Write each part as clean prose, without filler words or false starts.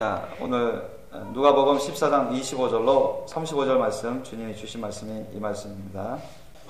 자, 오늘 누가복음 14장 25절로 35절 말씀, 주님이 주신 말씀이 이 말씀입니다.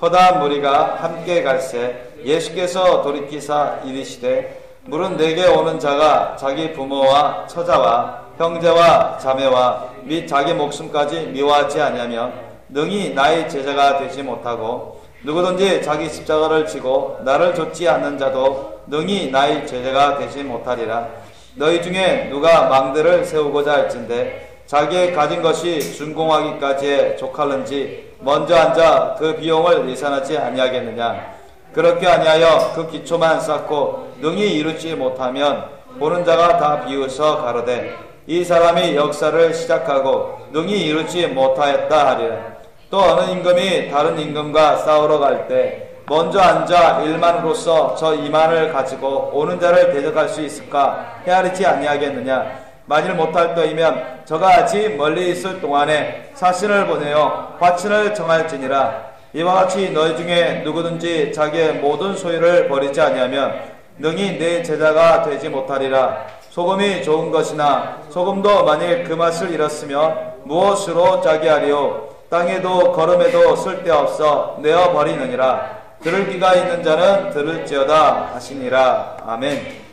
허다한 무리가 함께 갈새 예수께서 돌이키사 이르시되 물은 내게 오는 자가 자기 부모와 처자와 형제와 자매와 및 자기 목숨까지 미워하지 아니하면 능히 나의 제자가 되지 못하고 누구든지 자기 십자가를 지고 나를 좇지 않는 자도 능히 나의 제자가 되지 못하리라. 너희 중에 누가 망대를 세우고자 할진대 자기의 가진 것이 준공하기까지에 족할는지 먼저 앉아 그 비용을 예산하지 아니하겠느냐. 그렇게 아니하여 그 기초만 쌓고 능히 이루지 못하면 보는 자가 다 비웃어 가로되 이 사람이 역사를 시작하고 능히 이루지 못하였다 하리라. 또 어느 임금이 다른 임금과 싸우러 갈 때 먼저 앉아 1만으로서 저 2만을 가지고 오는 자를 대적할 수 있을까 헤아리지 아니하겠느냐. 만일 못할 때이면 저가 아직 멀리 있을 동안에 사신을 보내어 화친을 정할지니라. 이와 같이 너희 중에 누구든지 자기의 모든 소유를 버리지 아니하면 능히 내 제자가 되지 못하리라. 소금이 좋은 것이나 소금도 만일 그 맛을 잃었으면 무엇으로 짜게 하리요. 땅에도 거름에도 쓸데없어 내어 버리느니라. 들을 귀가 있는 자는 들을지어다 하시니라. 아멘.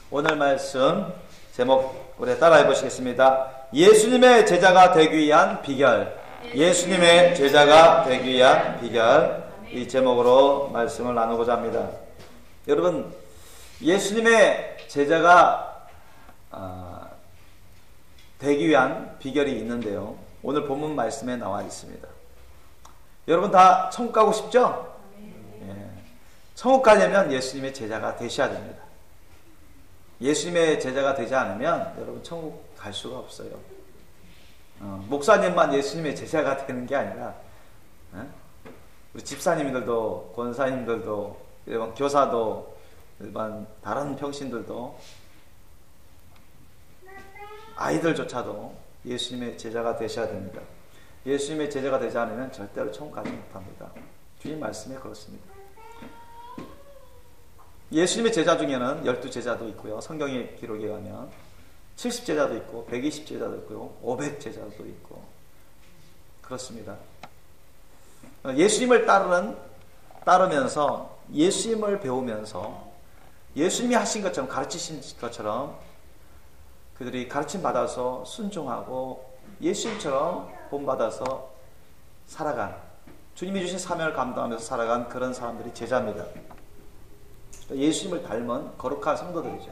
오늘 말씀 제목 우리 따라해 보시겠습니다. 예수님의 제자가 되기 위한 비결. 예수님의 제자가 되기 위한 비결. 이 제목으로 말씀을 나누고자 합니다. 여러분, 예수님의 제자가 되기 위한 비결이 있는데요. 오늘 본문 말씀에 나와 있습니다. 여러분 다 천국 가고 싶죠? 천국 가려면 예수님의 제자가 되셔야 됩니다. 예수님의 제자가 되지 않으면 여러분 천국 갈 수가 없어요. 목사님만 예수님의 제자가 되는 게 아니라 우리 집사님들도 권사님들도 일반 교사도 일반 다른 평신들도 아이들조차도 예수님의 제자가 되셔야 됩니다. 예수님의 제자가 되지 않으면 절대로 천국 가지 못합니다. 주님 말씀에 그렇습니다. 예수님의 제자 중에는 12제자도 있고요. 성경의 기록에 가면 70제자도 있고 120제자도 있고요. 500제자도 있고 그렇습니다. 예수님을 따르면서 예수님을 배우면서 예수님이 하신 것처럼 가르치신 것처럼 그들이 가르침 받아서 순종하고 예수님처럼 본받아서 살아간, 주님이 주신 사명을 감당하면서 살아간 그런 사람들이 제자입니다. 예수님을 닮은 거룩한 성도들이죠.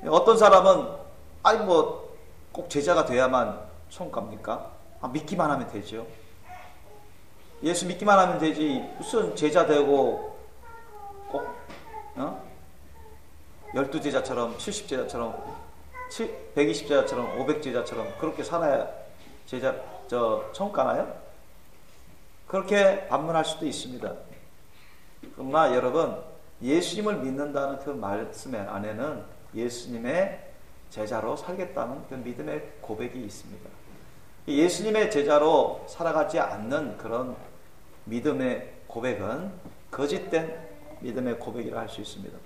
어떤 사람은 꼭 제자가 돼야만 천국 갑니까? 믿기만 하면 되죠. 예수 믿기만 하면 되지 무슨 제자 되고 꼭 12제자처럼 70제자처럼 120제자처럼 500제자처럼 그렇게 살아야 천국 가나요? 그렇게 반문할 수도 있습니다. 그러나 여러분, 예수님을 믿는다는 그 말씀 안에는 예수님의 제자로 살겠다는 그 믿음의 고백이 있습니다. 예수님의 제자로 살아가지 않는 그런 믿음의 고백은 거짓된 믿음의 고백이라 할 수 있습니다.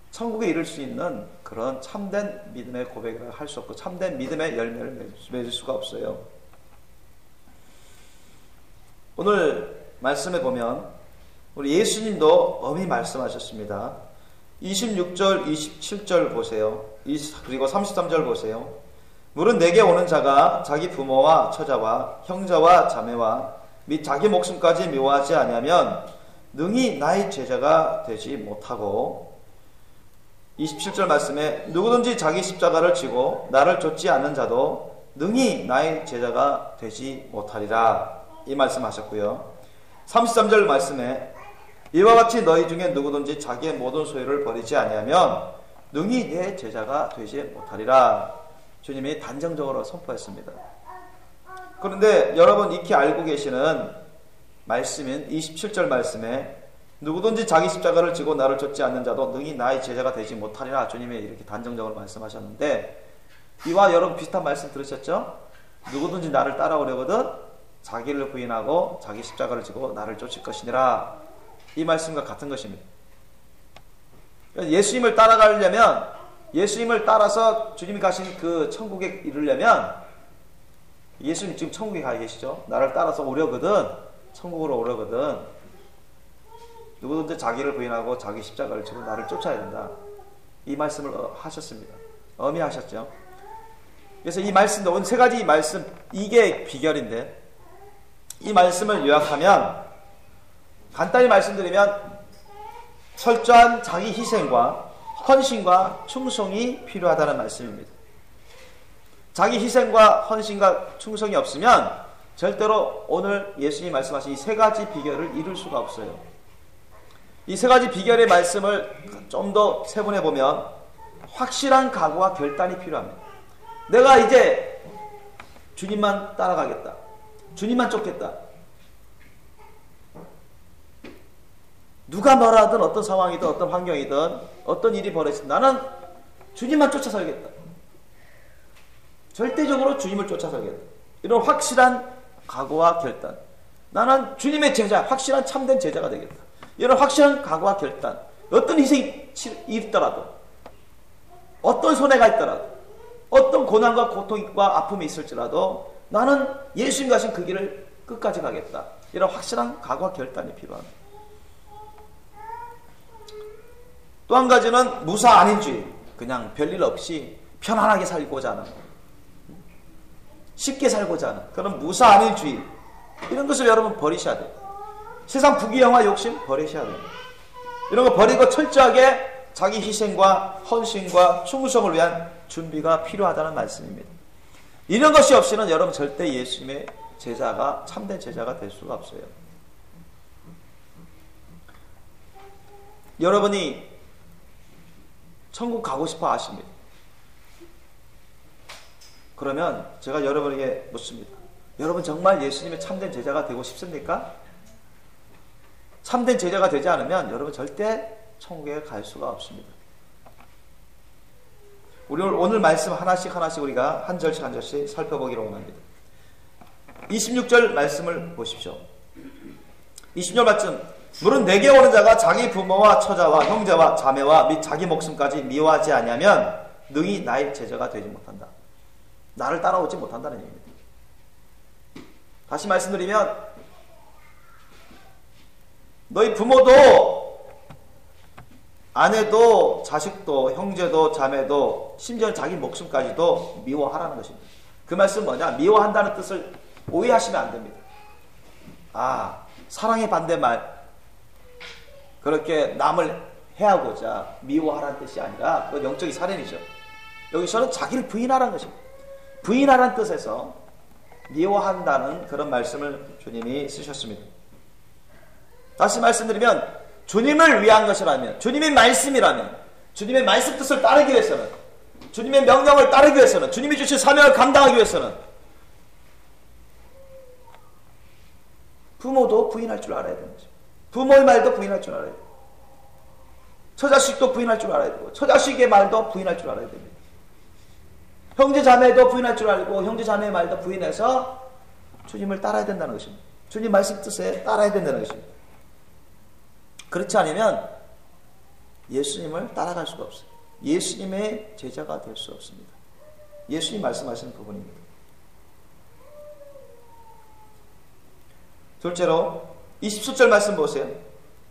천국에 이를 수 있는 그런 참된 믿음의 고백이라 할 수 없고 참된 믿음의 열매를 맺을 수가 없어요. 오늘 말씀에 보면 우리 예수님도 엄히 말씀하셨습니다. 26절, 27절 보세요. 그리고 33절 보세요. 물은 내게 오는 자가 자기 부모와 처자와 형제와 자매와 및 자기 목숨까지 미워하지 아니하면 능히 나의 제자가 되지 못하고 27절 말씀에 누구든지 자기 십자가를 지고 나를 좇지 않는 자도 능히 나의 제자가 되지 못하리라. 이 말씀하셨고요. 33절 말씀에 이와 같이 너희 중에 누구든지 자기의 모든 소유를 버리지 아니하면 능히 내 제자가 되지 못하리라. 주님이 단정적으로 선포했습니다. 그런데 여러분 익히 알고 계시는 말씀인 27절 말씀에 누구든지 자기 십자가를 지고 나를 좇지 않는 자도 능히 나의 제자가 되지 못하리라. 주님이 이렇게 단정적으로 말씀하셨는데 이와 여러분 비슷한 말씀 들으셨죠? 누구든지 나를 따라오려거든 자기를 부인하고 자기 십자가를 지고 나를 쫓을 것이니라. 이 말씀과 같은 것입니다. 예수님을 따라가려면 예수님을 따라서 주님이 가신 그 천국에 이르려면, 예수님 지금 천국에 가 계시죠? 나를 따라서 오려거든, 천국으로 오려거든, 누구든지 자기를 부인하고 자기 십자가를 지고 나를 쫓아야 된다. 이 말씀을 하셨습니다. 어미하셨죠. 그래서 이 말씀도, 오늘 세 가지 말씀, 이게 비결인데, 이 말씀을 요약하면, 간단히 말씀드리면, 철저한 자기 희생과 헌신과 충성이 필요하다는 말씀입니다. 자기 희생과 헌신과 충성이 없으면 절대로 오늘 예수님이 말씀하신 이 세 가지 비결을 이룰 수가 없어요. 이 세 가지 비결의 말씀을 좀 더 세분해 보면 확실한 각오와 결단이 필요합니다. 내가 이제 주님만 따라가겠다, 주님만 쫓겠다, 누가 뭐라 하든 어떤 상황이든 어떤 환경이든 어떤 일이 벌어지든 나는 주님만 쫓아 살겠다, 절대적으로 주님을 쫓아 살겠다, 이런 확실한 각오와 결단, 나는 주님의 제자, 확실한 참된 제자가 되겠다, 이런 확실한 각오와 결단, 어떤 희생이 있더라도, 어떤 손해가 있더라도, 어떤 고난과 고통과 아픔이 있을지라도 나는 예수님 가신 그 길을 끝까지 가겠다, 이런 확실한 각오와 결단이 필요합니다. 또 한 가지는 무사 안인주의, 그냥 별일 없이 편안하게 살고자 하는, 쉽게 살고자 하는 그런 무사 안일주의, 이런 것을 여러분 버리셔야 돼요. 세상 부귀영화 욕심 버리셔야 돼요. 이런 거 버리고 철저하게 자기 희생과 헌신과 충성을 위한 준비가 필요하다는 말씀입니다. 이런 것이 없이는 여러분 절대 예수님의 제자가, 참된 제자가 될 수가 없어요. 여러분이 천국 가고 싶어 하십니다. 그러면 제가 여러분에게 묻습니다. 여러분 정말 예수님의 참된 제자가 되고 싶습니까? 참된 제자가 되지 않으면 여러분 절대 천국에 갈 수가 없습니다. 우리 오늘 말씀 하나씩 우리가 한 절씩 한 절씩 살펴보기로 원합니다. 26절 말씀을 보십시오. 26절 말씀, 물은 내게 오는 자가 자기 부모와 처자와 형제와 자매와 및 자기 목숨까지 미워하지 아니하면 능히 나의 제자가 되지 못한다. 나를 따라오지 못한다는 얘기입니다. 다시 말씀드리면, 너희 부모도, 아내도, 자식도, 형제도, 자매도, 심지어 자기 목숨까지도 미워하라는 것입니다. 그 말씀은 뭐냐? 미워한다는 뜻을 오해하시면 안 됩니다. 사랑의 반대말, 그렇게 남을 해하고자 미워하라는 뜻이 아니라 그건 영적인 살인이죠. 여기서는 자기를 부인하라는 것입니다. 부인하라는 뜻에서 미워한다는 그런 말씀을 주님이 쓰셨습니다. 다시 말씀드리면, 주님을 위한 것이라면, 주님의 말씀이라면, 주님의 말씀 뜻을 따르기 위해서는, 주님의 명령을 따르기 위해서는, 주님이 주신 사명을 감당하기 위해서는 부모도 부인할 줄 알아야 되는 거죠. 부모의 말도 부인할 줄 알아야 돼요. 처자식도 부인할 줄 알아야 되고, 처자식의 말도 부인할 줄 알아야 됩니다. 형제 자매도 부인할 줄 알고, 형제 자매의 말도 부인해서 주님을 따라야 된다는 것입니다. 주님 말씀 뜻에 따라야 된다는 것입니다. 그렇지 않으면 예수님을 따라갈 수가 없어요. 예수님의 제자가 될 수 없습니다. 예수님 말씀하시는 부분입니다. 둘째로 27절 말씀 보세요.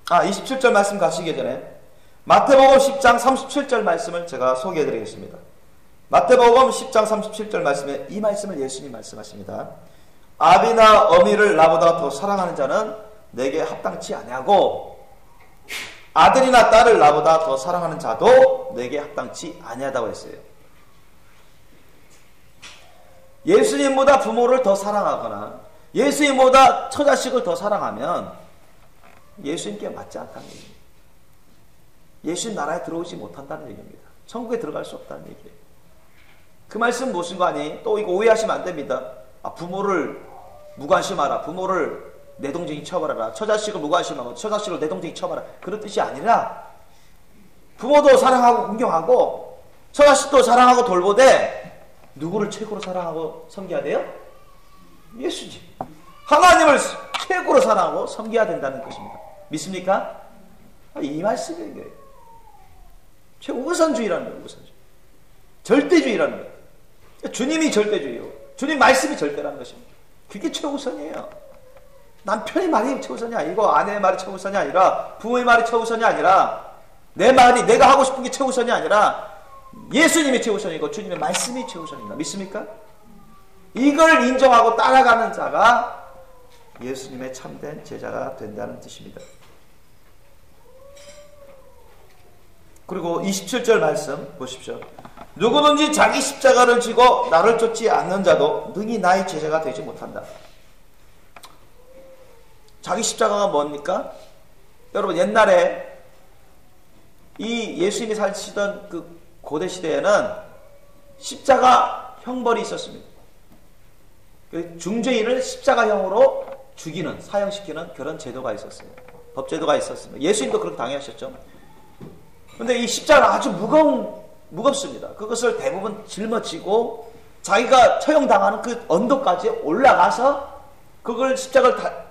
27절 말씀 가시기 전에 마태복음 10장 37절 말씀을 제가 소개해 드리겠습니다. 마태복음 10장 37절 말씀에 이 말씀을 예수님 말씀하십니다. 아비나 어미를 나보다 더 사랑하는 자는 내게 합당치 아니하고, 아들이나 딸을 나보다 더 사랑하는 자도 내게 합당치 아니하다고 했어요. 예수님보다 부모를 더 사랑하거나 예수님보다 처자식을 더 사랑하면 예수님께 맞지 않다는 얘기입니다. 예수님 나라에 들어오지 못한다는 얘기입니다. 천국에 들어갈 수 없다는 얘기예요. 그 말씀 무슨 거 아니? 또 이거 오해하시면 안 됩니다. 부모를 무관심하라, 부모를 내동쟁이 쳐버려라, 처자식을 무관심하고 처자식을 내동쟁이 쳐버려라, 그런 뜻이 아니라 부모도 사랑하고 공경하고 처자식도 사랑하고 돌보되 누구를 최고로 사랑하고 섬겨야 돼요? 예수님, 하나님을 최고로 사랑하고 섬겨야 된다는 것입니다. 믿습니까? 이 말씀이에요. 최우선주의라는 거예요. 우선주의. 절대주의라는 거예요. 주님이 절대주의요. 주님 말씀이 절대라는 것입니다. 그게 최우선이에요. 남편의 말이 최우선이 아니고 아내의 말이 최우선이 아니라 부모의 말이 최우선이 아니라 내 말이 내가 하고 싶은 게 최우선이 아니라 예수님이 최우선이고 주님의 말씀이 최우선입니다. 믿습니까? 이걸 인정하고 따라가는 자가 예수님의 참된 제자가 된다는 뜻입니다. 그리고 27절 말씀 보십시오. 누구든지 자기 십자가를 지고 나를 쫓지 않는 자도 능히 나의 제자가 되지 못한다. 자기 십자가가 뭡니까? 여러분 옛날에 이 예수님이 사시던 그 고대 시대에는 십자가 형벌이 있었습니다. 중죄인을 십자가형으로 죽이는, 사형시키는 그런 제도가 있었어요. 법제도가 있었습니다. 예수님도 그렇게 당하셨죠. 그런데 이 십자가는 아주 무겁습니다. 그것을 대부분 짊어지고 자기가 처형당하는 그 언덕까지 올라가서 그걸 십자가를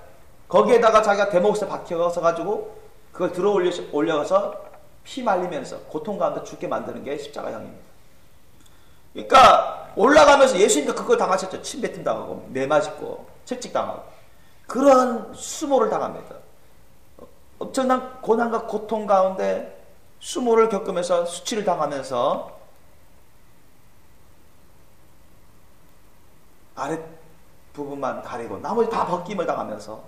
거기에다가 자기가 대목에 박혀서 가지고 그걸 들어 올려가서 피 말리면서 고통 가운데 죽게 만드는 게 십자가형입니다. 그러니까 올라가면서 예수님도 그걸 당하셨죠. 침뱉음 당하고 매 맞고 채찍 당하고 그런 수모를 당합니다. 엄청난 고난과 고통 가운데 수모를 겪으면서 수치를 당하면서 아랫 부분만 가리고 나머지 다 벗김을 당하면서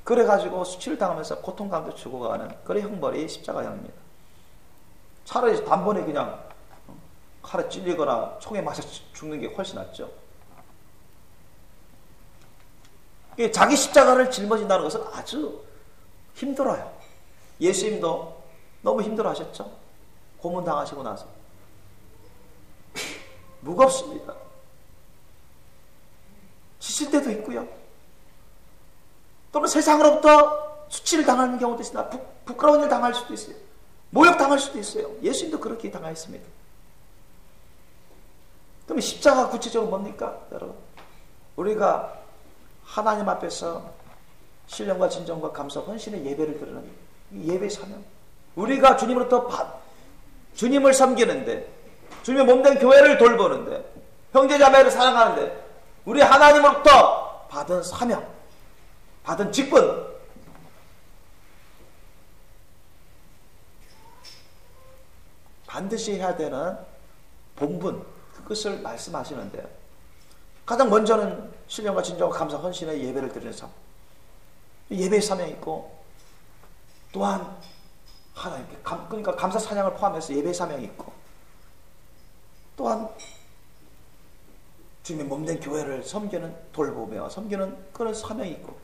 그래가지고 수치를 당하면서 고통 가운데 죽어가는 그런 형벌이 십자가형입니다. 차라리 단번에 그냥 칼에 찔리거나 총에 맞아 죽는 게 훨씬 낫죠. 자기 십자가를 짊어진다는 것은 아주 힘들어요. 예수님도 너무 힘들어 하셨죠. 고문당하시고 나서 무겁습니다. 지칠 때도 있고요. 또는 세상으로부터 수치를 당하는 경우도 있으나 부끄러운 일 당할 수도 있어요. 모욕 당할 수도 있어요. 예수님도 그렇게 당하였습니다. 그럼 십자가 구체적으로 뭡니까? 여러분, 우리가 하나님 앞에서 신령과 진정과 감사, 헌신의 예배를 드리는 예배 사명. 우리가 주님을 섬기는데, 주님의 몸된 교회를 돌보는데, 형제자매를 사랑하는데, 우리 하나님으로부터 받은 사명, 받은 직분, 반드시 해야 되는 본분, 그것을 말씀하시는데, 가장 먼저는 신령과 진정과 감사, 헌신의 예배를 드리는 삶. 예배의 사명이 있고, 또한 하나님께 그러니까 감사 찬양을 포함해서 예배의 사명이 있고, 또한 주님의 몸된 교회를 섬기는, 돌보며 섬기는 그런 사명이 있고,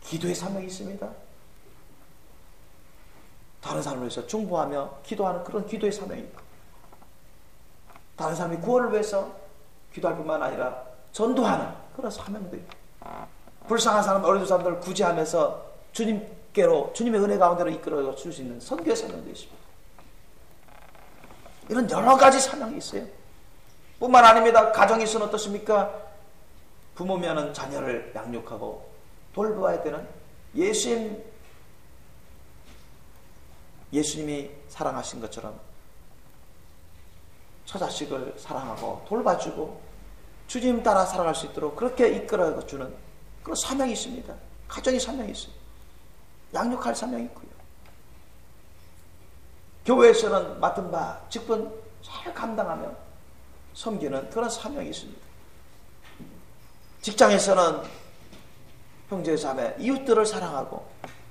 기도의 사명이 있습니다. 다른 사람을 위해서 중보하며 기도하는 그런 기도의 사명이 있고, 다른 사람의 구원을 위해서 기도할 뿐만 아니라 전도하는 그런 사명도 있고, 불쌍한 사람, 어려운 사람들을 구제하면서 주님께로, 주님의 은혜 가운데로 이끌어 줄 수 있는 선교의 사명도 있습니다. 이런 여러 가지 사명이 있어요. 뿐만 아닙니다. 가정이 있으면 어떻습니까? 부모면은 자녀를 양육하고 돌보아야 되는 예수님이 사랑하신 것처럼 처자식을 사랑하고 돌봐주고 주님 따라 살아갈 수 있도록 그렇게 이끌어주는 그런 사명이 있습니다. 가정의 사명이 있어요. 양육할 사명이 있고요. 교회에서는 맡은 바 직분 잘 감당하며 섬기는 그런 사명이 있습니다. 직장에서는 형제 자매 이웃들을 사랑하고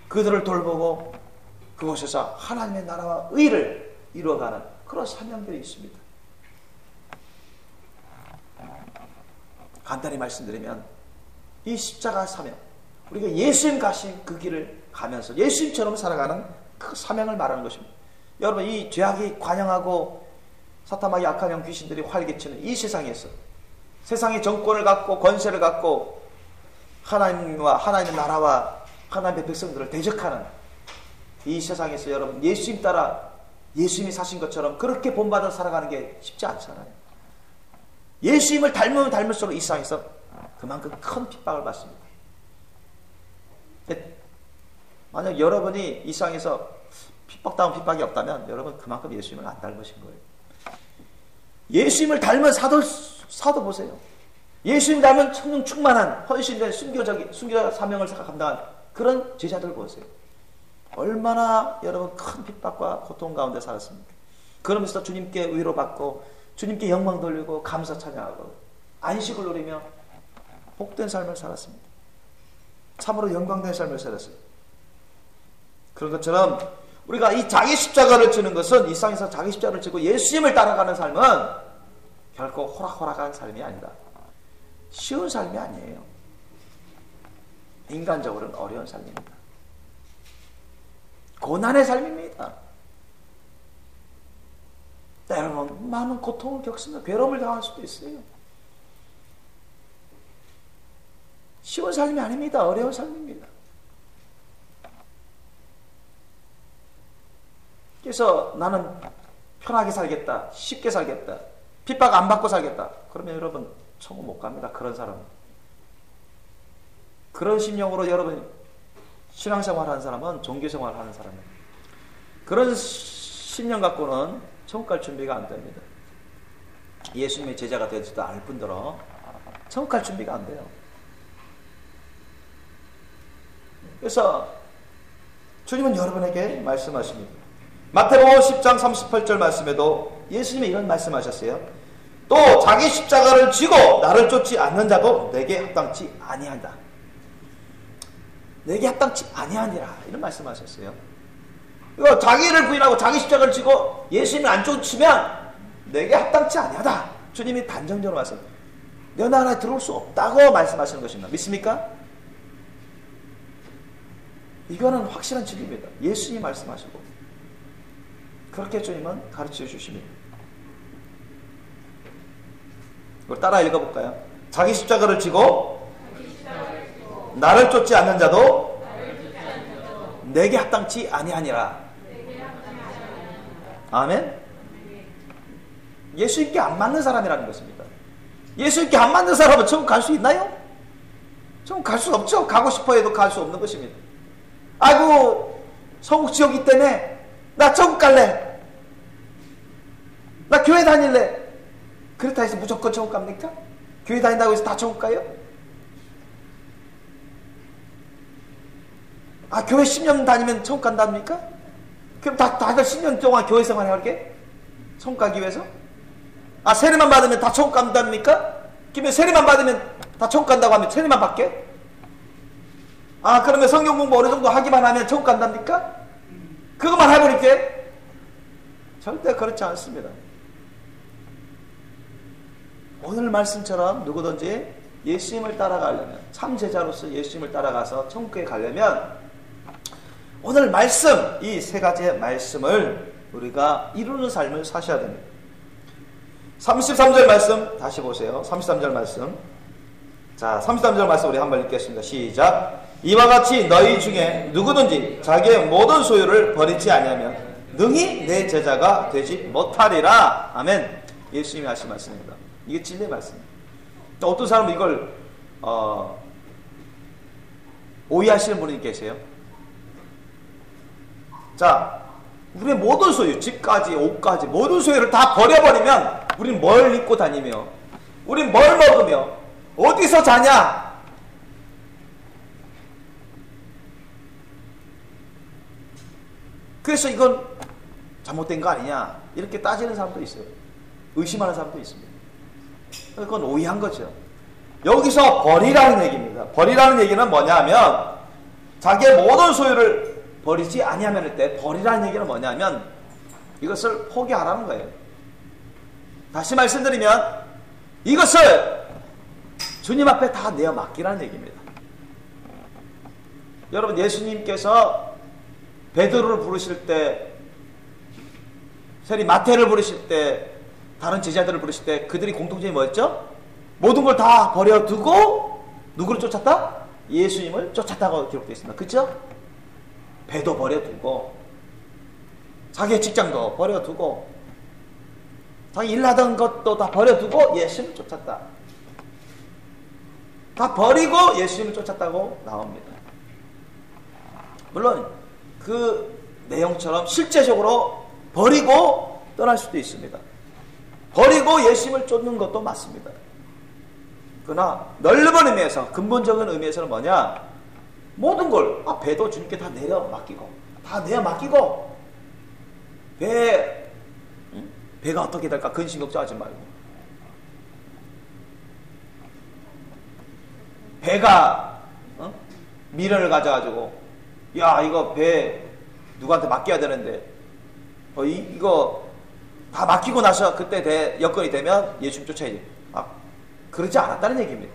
그들을 돌보고 그곳에서 하나님의 나라와 의를 이루어가는 그런 사명들이 있습니다. 간단히 말씀드리면 이 십자가 사명, 우리가 예수님 가신 그 길을 가면서 예수님처럼 살아가는 그 사명을 말하는 것입니다. 여러분, 이 죄악이 관영하고 사탄과 약한 영 귀신들이 활개치는 이 세상에서 세상의 정권을 갖고 권세를 갖고 하나님과 하나님의 나라와 하나님의 백성들을 대적하는 이 세상에서 여러분 예수님 따라 예수님이 사신 것처럼 그렇게 본받아 살아가는 게 쉽지 않잖아요. 예수님을 닮으면 닮을수록 이 세상에서 그만큼 큰 핍박을 받습니다. 만약 여러분이 이 세상에서 핍박다운 핍박이 없다면 여러분 그만큼 예수님을 안 닮으신 거예요. 예수님을 닮은 사도 보세요. 예수님 닮은 성령 충만한 헌신된 순교 사명을 감당한 그런 제자들 보세요. 얼마나 여러분 큰 핍박과 고통 가운데 살았습니까? 그러면서 주님께 위로받고 주님께 영광 돌리고 감사 찬양하고 안식을 누리며 복된 삶을 살았습니다. 참으로 영광된 삶을 살았어요. 그런 것처럼 우리가 이 자기 십자가를 지는 것은 이 세상에서 자기 십자가를 지고 예수님을 따라가는 삶은 결코 호락호락한 삶이 아니다. 쉬운 삶이 아니에요. 인간적으로는 어려운 삶입니다. 고난의 삶입니다. 때로는 많은 고통을 겪습니다. 괴로움을 당할 수도 있어요. 쉬운 삶이 아닙니다. 어려운 삶입니다. 그래서 나는 편하게 살겠다. 쉽게 살겠다. 핍박 안 받고 살겠다. 그러면 여러분 천국 못 갑니다. 그런 사람은. 그런 심령으로 여러분 신앙생활 하는 사람은 종교생활 하는 사람은 그런 심령 갖고는 천국 갈 준비가 안 됩니다. 예수님의 제자가 되지도 않을 뿐더러 천국 갈 준비가 안 돼요. 그래서 주님은 여러분에게 말씀하십니다. 마태복음 10장 38절 말씀에도 예수님이 이런 말씀하셨어요. 또 자기 십자가를 지고 나를 쫓지 않는 자도 내게 합당치 아니한다. 내게 합당치 아니하니라 이런 말씀하셨어요. 이거 자기를 부인하고 자기 십자가를 지고 예수님을 안 쫓으면 내게 합당치 아니하다. 주님이 단정적으로 말씀. 내 나라에 들어올 수 없다고 말씀하시는 것입니다. 믿습니까? 이거는 확실한 진리입니다. 예수님이 말씀하시고 그렇게 주님은 가르쳐 주십니다. 이걸 따라 읽어볼까요? 자기 십자가를 지고 나를 쫓지 않는 자도 내게 합당치 아니하니라. 아멘. 예수님께 안 맞는 사람이라는 것입니다. 예수님께 안 맞는 사람은 천국 갈 수 있나요? 천국 갈 수 없죠. 가고 싶어 해도 갈 수 없는 것입니다. 아이고 천국 지옥이 때문에 나 천국 갈래. 나 교회 다닐래. 그렇다 해서 무조건 천국 갑니까? 교회 다닌다고 해서 다 천국 가요? 아, 교회 10년 다니면 천국 간답니까? 그럼 다들 10년 동안 교회 생활 해야게? 천국 가기 위해서? 아, 세례만 받으면 다 천국 간답니까? 그러면 세례만 받으면 다 천국 간다고 하면 세례만 받게? 아, 그러면 성경 공부 어느 정도 하기만 하면 천국 간답니까? 그것만 해버릴게? 절대 그렇지 않습니다. 오늘 말씀처럼 누구든지 예수님을 따라가려면, 참 제자로서 예수님을 따라가서 천국에 가려면 오늘 말씀, 이 세 가지의 말씀을 우리가 이루는 삶을 사셔야 됩니다. 33절 말씀 다시 보세요. 33절 말씀. 자, 33절 말씀 우리 한번 읽겠습니다. 시작. 이와 같이 너희 중에 누구든지 자기의 모든 소유를 버리지 아니하면 능히 내 제자가 되지 못하리라. 아멘. 예수님이 하신 말씀입니다. 이게 진리의 말씀입니다. 어떤 사람은 이걸 오해하시는 분이 계세요. 자, 우리의 모든 소유, 집까지, 옷까지, 모든 소유를 다 버려버리면 우리는 뭘 입고 다니며, 우리는 뭘 먹으며, 어디서 자냐? 그래서 이건 잘못된 거 아니냐? 이렇게 따지는 사람도 있어요. 의심하는 사람도 있습니다. 그건 오해한 거죠. 여기서 버리라는 얘기입니다. 버리라는 얘기는 뭐냐 하면 자기의 모든 소유를 버리지 아니하면 때 버리라는 얘기는 뭐냐 하면 이것을 포기하라는 거예요. 다시 말씀드리면 이것을 주님 앞에 다 내어 맡기라는 얘기입니다. 여러분, 예수님께서 베드로를 부르실 때, 세리 마태를 부르실 때, 다른 제자들을 부르실 때 그들이 공통점이 뭐였죠? 모든 걸 다 버려두고 누구를 쫓았다? 예수님을 쫓았다고 기록되어 있습니다. 그렇죠? 배도 버려두고 자기의 직장도 버려두고 자기 일하던 것도 다 버려두고 예수님을 쫓았다. 다 버리고 예수님을 쫓았다고 나옵니다. 물론 그 내용처럼 실제적으로 버리고 떠날 수도 있습니다. 버리고 예수님을 쫓는 것도 맞습니다. 그러나 넓은 의미에서, 근본적인 의미에서는 뭐냐? 모든 걸 배도 주님께 다 내려 맡기고, 배가 어떻게 될까 근심 걱정하지 말고, 배가 미련을 가져가지고 야 이거 배 누구한테 맡겨야 되는데 이거 다 맡기고 나서 그때 여건이 되면 예수님 쫓아야지. 그러지 않았다는 얘기입니다.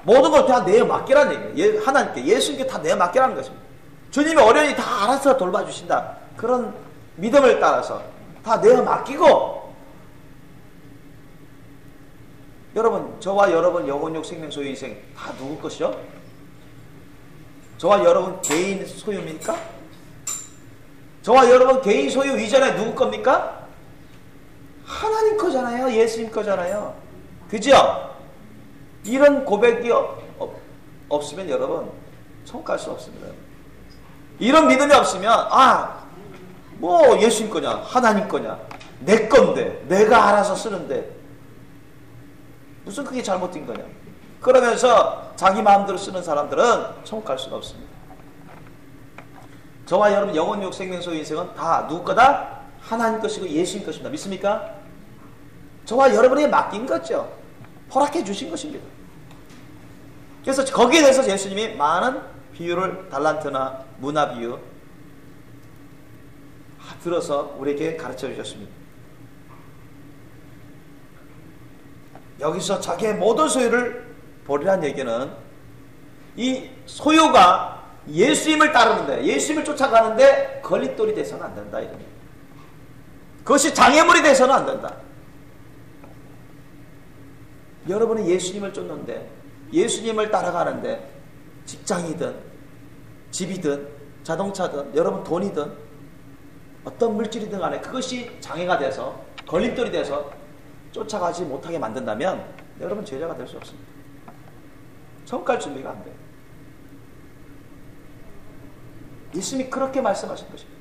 모든 걸 다 내어 맡기라는 얘기예요. 하나님께, 예수님께 다 내어 맡기라는 것입니다. 주님이 어련히 다 알아서 돌봐주신다. 그런 믿음을 따라서 다 내어 맡기고, 여러분, 저와 여러분 영혼육 생명 소유 인생 다 누구 것이죠? 저와 여러분 개인 소유입니까? 저와 여러분 개인 소유 이전에 누구 겁니까? 하나님 거잖아요. 예수님 거잖아요. 그죠? 이런 고백이 없으면 여러분 천국 갈 수 없습니다. 이런 믿음이 없으면 뭐 예수님 거냐, 하나님 거냐, 내 건데, 내가 알아서 쓰는데 무슨 그게 잘못된 거냐. 그러면서 자기 마음대로 쓰는 사람들은 천국 갈 수가 없습니다. 저와 여러분 영혼육 생명 소유 인생은 다 누구 거다? 하나님 것이고 예수님 것입니다. 믿습니까? 저와 여러분에게 맡긴 거죠. 허락해 주신 것입니다. 그래서 거기에 대해서 예수님이 많은 비유를, 달란트나 문화 비유 들어서 우리에게 가르쳐 주셨습니다. 여기서 자기의 모든 소유를 버리라는 얘기는 이 소유가 예수님을 따르는데, 예수님을 쫓아가는데 걸림돌이 돼서는 안 된다. 이런. 그것이 장애물이 돼서는 안 된다. 여러분이 예수님을 쫓는데, 예수님을 따라가는데 직장이든 집이든 자동차든 여러분 돈이든 어떤 물질이든 간에 그것이 장애가 돼서, 걸림돌이 돼서 쫓아가지 못하게 만든다면 여러분 제자가 될 수 없습니다. 천국 갈 준비가 안 돼요. 예수님이 그렇게 말씀하신 것입니다.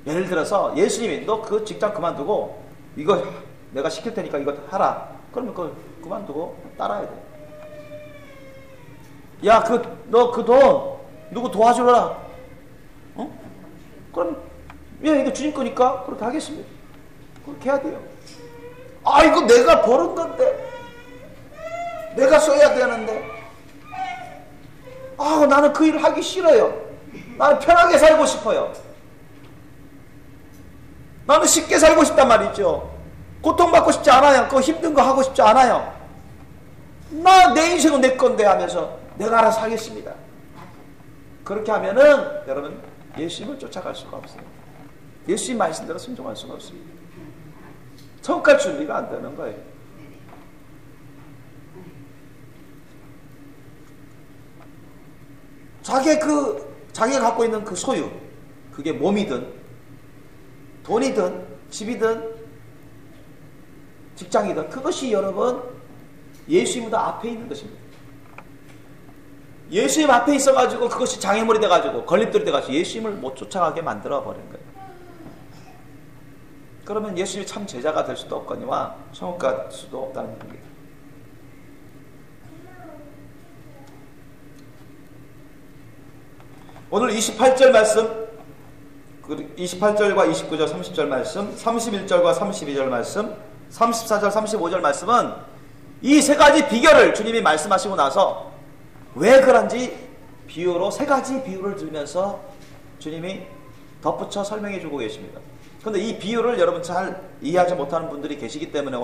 예를 들어서 예수님이 너 그 직장 그만두고 이거 내가 시킬 테니까 이거 하라. 그러면 그걸 그만두고 따라야 돼. 야, 너 그 돈 누구 도와주라. 그럼 이거 주님 거니까 그렇게 하겠습니다. 그렇게 해야 돼요. 이거 내가 버는 건데, 내가 써야 되는데, 나는 그 일을 하기 싫어요. 나는 편하게 살고 싶어요. 나는 쉽게 살고 싶단 말이죠. 고통받고 싶지 않아요. 그거 힘든 거 하고 싶지 않아요. 내 인생은 내 건데 하면서 내가 알아서 하겠습니다. 그렇게 하면은 여러분 예수님을 쫓아갈 수가 없어요. 예수님 말씀대로 순종할 수가 없습니다. 천국 갈 준비가 안 되는 거예요. 자기가 갖고 있는 그 소유, 그게 몸이든 돈이든 집이든 직장이든 그것이 여러분 예수님보다 앞에 있는 것입니다. 예수님 앞에 있어가지고 그것이 장애물이 돼가지고 걸림돌이 돼가지고 예수님을 못 쫓아가게 만들어버린 거예요. 그러면 예수님이 참 제자가 될 수도 없거니와 천국 갈 수도 없다는 겁니다. 오늘 28절 말씀, 28절과 29절 30절 말씀, 31절과 32절 말씀, 34절 35절 말씀은 이 세 가지 비결을 주님이 말씀하시고 나서 왜 그런지 비유로, 세 가지 비유를 들면서 주님이 덧붙여 설명해 주고 계십니다. 그런데 이 비유를 여러분 잘 이해하지 못하는 분들이 계시기 때문에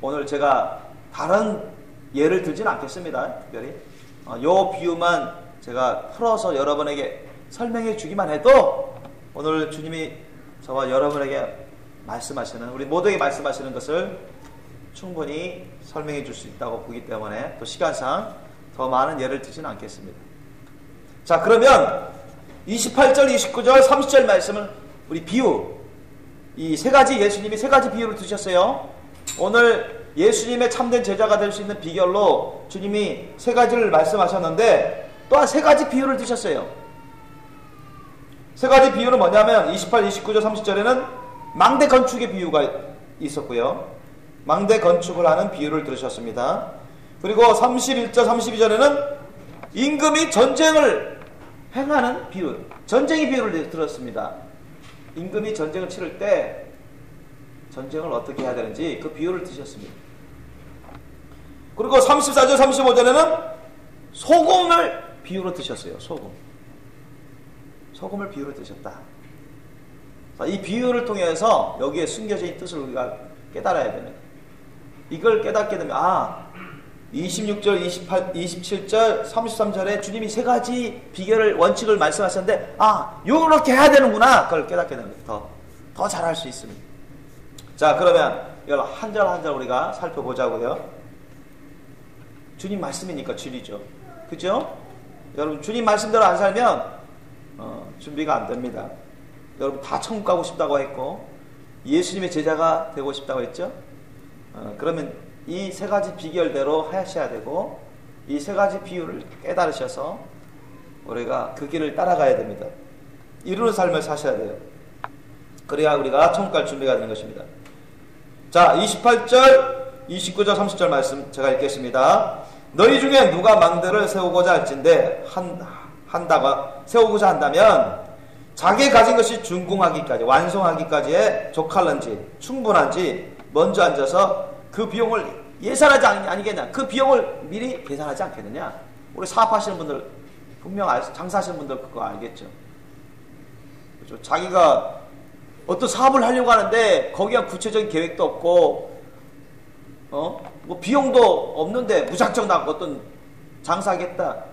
오늘 제가 다른 예를 들지는 않겠습니다. 특별히 요 비유만 제가 풀어서 여러분에게 설명해 주기만 해도 오늘 주님이 저와 여러분에게 말씀하시는, 우리 모두에게 말씀하시는 것을 충분히 설명해 줄 수 있다고 보기 때문에 또 시간상 더 많은 예를 들지는 않겠습니다. 자, 그러면 28절, 29절, 30절 말씀을 우리 비유, 이 세 가지, 예수님이 세 가지 비유를 드셨어요. 오늘 예수님의 참된 제자가 될 수 있는 비결로 주님이 세 가지를 말씀하셨는데 또한 세 가지 비유를 드셨어요. 세 가지 비유는 뭐냐면 28, 29절, 30절에는 망대 건축의 비유가 있었고요. 망대 건축을 하는 비유를 들으셨습니다. 그리고 31절, 32절에는 임금이 전쟁을 행하는 비유, 전쟁의 비유를 들었습니다. 임금이 전쟁을 치를 때 전쟁을 어떻게 해야 되는지 그 비유를 드셨습니다. 그리고 34절, 35절에는 소금을 비유로 드셨어요. 소금을 비유로 드셨다. 이 비유를 통해서 여기에 숨겨져 있는 뜻을 우리가 깨달아야 됩니다. 이걸 깨닫게 되면 26절, 28, 27절, 33절에 주님이 세 가지 비결을, 원칙을 말씀하셨는데 요렇게 해야 되는구나. 그걸 깨닫게 됩니다. 더 잘할 수 있습니다. 자, 그러면 이걸 한 절 한 절 우리가 살펴보자고요. 주님 말씀이니까 줄이죠. 그죠? 여러분 주님 말씀대로 안 살면 준비가 안 됩니다. 여러분 다 천국 가고 싶다고 했고 예수님의 제자가 되고 싶다고 했죠. 그러면 이 세 가지 비결대로 하셔야 되고 이 세 가지 비유를 깨달으셔서 우리가 그 길을 따라가야 됩니다. 이루는 삶을 사셔야 돼요. 그래야 우리가 천국 갈 준비가 되는 것입니다. 자, 28절, 29절, 30절 말씀 제가 읽겠습니다. 너희 중에 누가 망대를 세우고자 할진대 세우고자 한다면 자기 가진 것이 준공하기까지, 완성하기까지에 족할는지 충분한지 먼저 앉아서 그 비용을 예산하지 아니겠냐, 그 비용을 미리 계산하지 않겠느냐. 우리 사업하시는 분들 분명 장사하시는 분들 그거 알겠죠. 그렇죠? 자기가 어떤 사업을 하려고 하는데 거기에 구체적인 계획도 없고 뭐 비용도 없는데 무작정 나고 어떤 장사하겠다,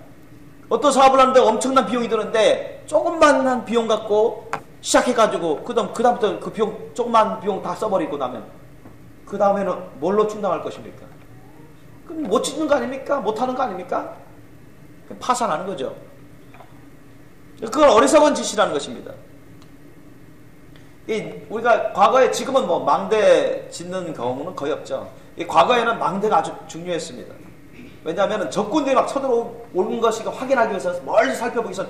어떤 사업을 하는데 엄청난 비용이 드는데 조금만 비용 갖고 시작해가지고 그다음부터 그 비용, 조그만 비용 다 써버리고 나면 그 다음에는 뭘로 충당할 것입니까? 그럼 못 짓는 거 아닙니까? 못하는 거 아닙니까? 파산하는 거죠. 그건 어리석은 짓이라는 것입니다. 우리가 과거에, 지금은 뭐 망대 짓는 경우는 거의 없죠. 과거에는 망대가 아주 중요했습니다. 왜냐하면 적군들이 막 쳐들어오는 것이 확인하기 위해서 멀리 살펴보기 위해서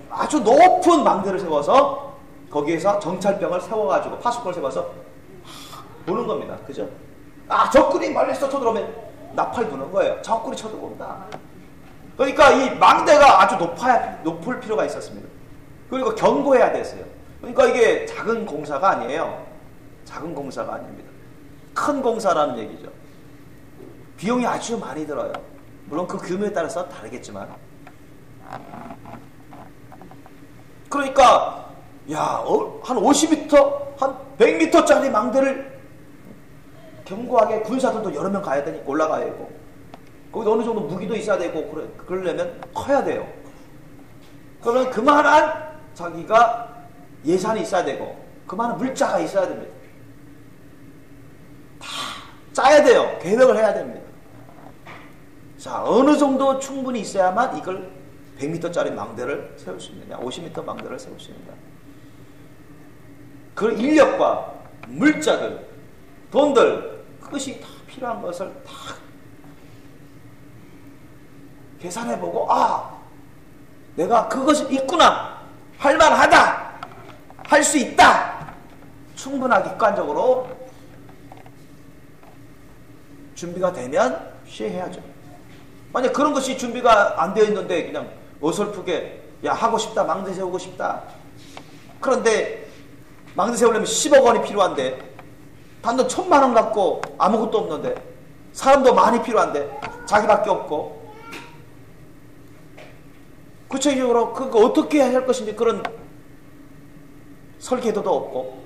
아주 높은 망대를 세워서 거기에서 정찰병을 세워가지고 파수꾼을 세워서 보는 겁니다. 그죠? 적군이 멀리서 쳐들어오면 나팔 부는 거예요. 적군이 쳐들어온다. 그러니까 이 망대가 아주 높을 필요가 있었습니다. 그리고 견고해야 됐어요. 그러니까 이게 작은 공사가 아니에요. 작은 공사가 아닙니다. 큰 공사라는 얘기죠. 비용이 아주 많이 들어요. 물론 그 규모에 따라서 다르겠지만. 그러니까 한 50m, 한 100m짜리 망대를 견고하게 군사들도 여러 명 가야 되니까 올라가야 되고, 거기 어느 정도 무기도 있어야 되고, 그러려면 커야 돼요. 그러면 그만한 자기가 예산이 있어야 되고 그만한 물자가 있어야 됩니다. 다 짜야 돼요. 계획을 해야 됩니다. 자, 어느 정도 충분히 있어야만 이걸 100m짜리 망대를 세울 수 있느냐, 50m 망대를 세울 수 있느냐. 그 인력과 물자들, 돈들, 그것이 다 필요한 것을 다 계산해보고, 내가 그것이 있구나, 할만하다, 할 수 있다, 충분하게 객관적으로 준비가 되면 시행해야죠. 만약 그런 것이 준비가 안 되어 있는데 그냥 어설프게 하고 싶다, 망대 세우고 싶다, 그런데 망대 세우려면 10억 원이 필요한데 단돈 1,000만 원 갖고 아무것도 없는데, 사람도 많이 필요한데 자기밖에 없고, 구체적으로 그거 어떻게 해야 할 것인지 그런 설계도도 없고,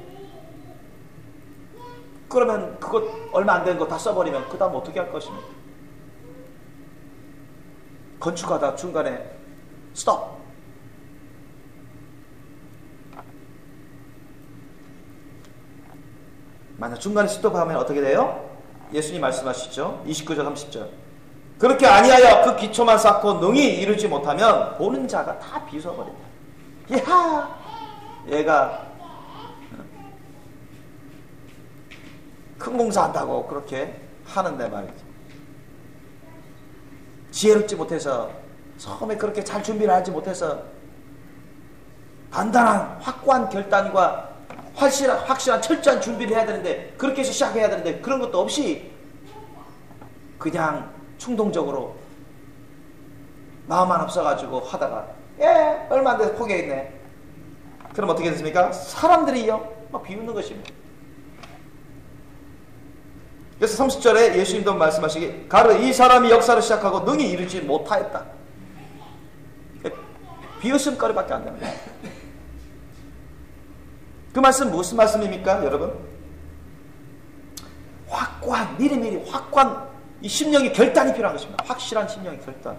그러면 그것 얼마 안 되는 거 다 써버리면 그 다음 어떻게 할 것입니까? 건축하다 중간에 스톱. 만약 중간에 스톱하면 어떻게 돼요? 예수님 말씀하시죠. 29절 30절. 그렇게 아니하여 그 기초만 쌓고 능히 이루지 못하면 보는 자가 다 비웃어버린다. 얘가 큰 공사한다고 그렇게 하는데 말이죠. 지혜롭지 못해서 처음에 그렇게 잘 준비를 하지 못해서 단단한 확고한 결단과 확실한 철저한 준비를 해야 되는데, 그렇게 해서 시작해야 되는데, 그런 것도 없이 그냥 충동적으로 마음만 없어가지고 하다가 얼마 안 돼서 포기했네. 그럼 어떻게 됐습니까? 사람들이요 막 비웃는 것입니다. 그래서 30절에 예수님도 말씀하시기, 가로 이 사람이 역사를 시작하고 능히 이루지 못하였다. 비웃음거리밖에 안 됩니다. 그 말씀 무슨 말씀입니까, 여러분? 확고한, 미리미리 확고한 이 심령의 결단이 필요한 것입니다. 확실한 심령의 결단.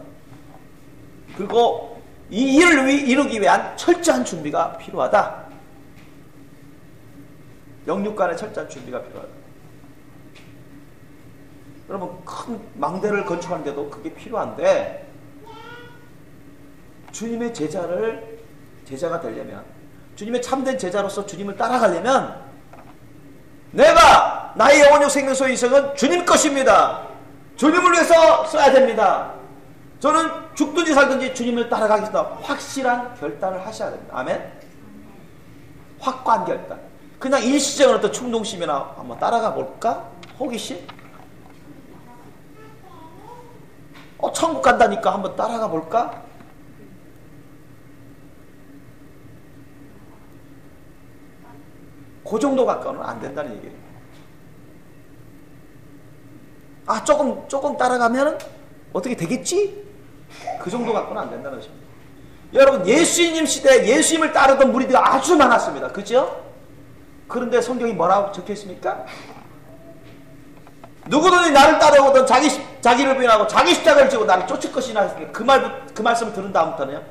그리고 이 일을 이루기 위한 철저한 준비가 필요하다. 영육 간의 철저한 준비가 필요하다. 여러분, 큰 망대를 건축하는데도 그게 필요한데, 주님의 제자가 되려면, 주님의 참된 제자로서 주님을 따라가려면, 내가 나의 영혼육 생명소의 이생은 주님 것입니다. 주님을 위해서 써야 됩니다. 저는 죽든지 살든지 주님을 따라가겠습니다. 확실한 결단을 하셔야 됩니다. 아멘? 확고한 결단. 그냥 일시적인 어떤 충동심이나 한번 따라가 볼까? 호기심? 천국 간다니까 한번 따라가 볼까? 그 정도 갖고는 안 된다는 얘기예요. 조금 따라가면 어떻게 되겠지? 그 정도 갖고는 안 된다는 것입니다. 여러분, 예수님 시대에 예수님을 따르던 무리들이 아주 많았습니다. 그죠? 그런데 성경이 뭐라고 적혀 있습니까? 누구든지 나를 따라오던 자기를 부인하고 자기 십자가를 지고 나를 쫓을 것이나 했으니까, 그 말씀을 들은 다음부터는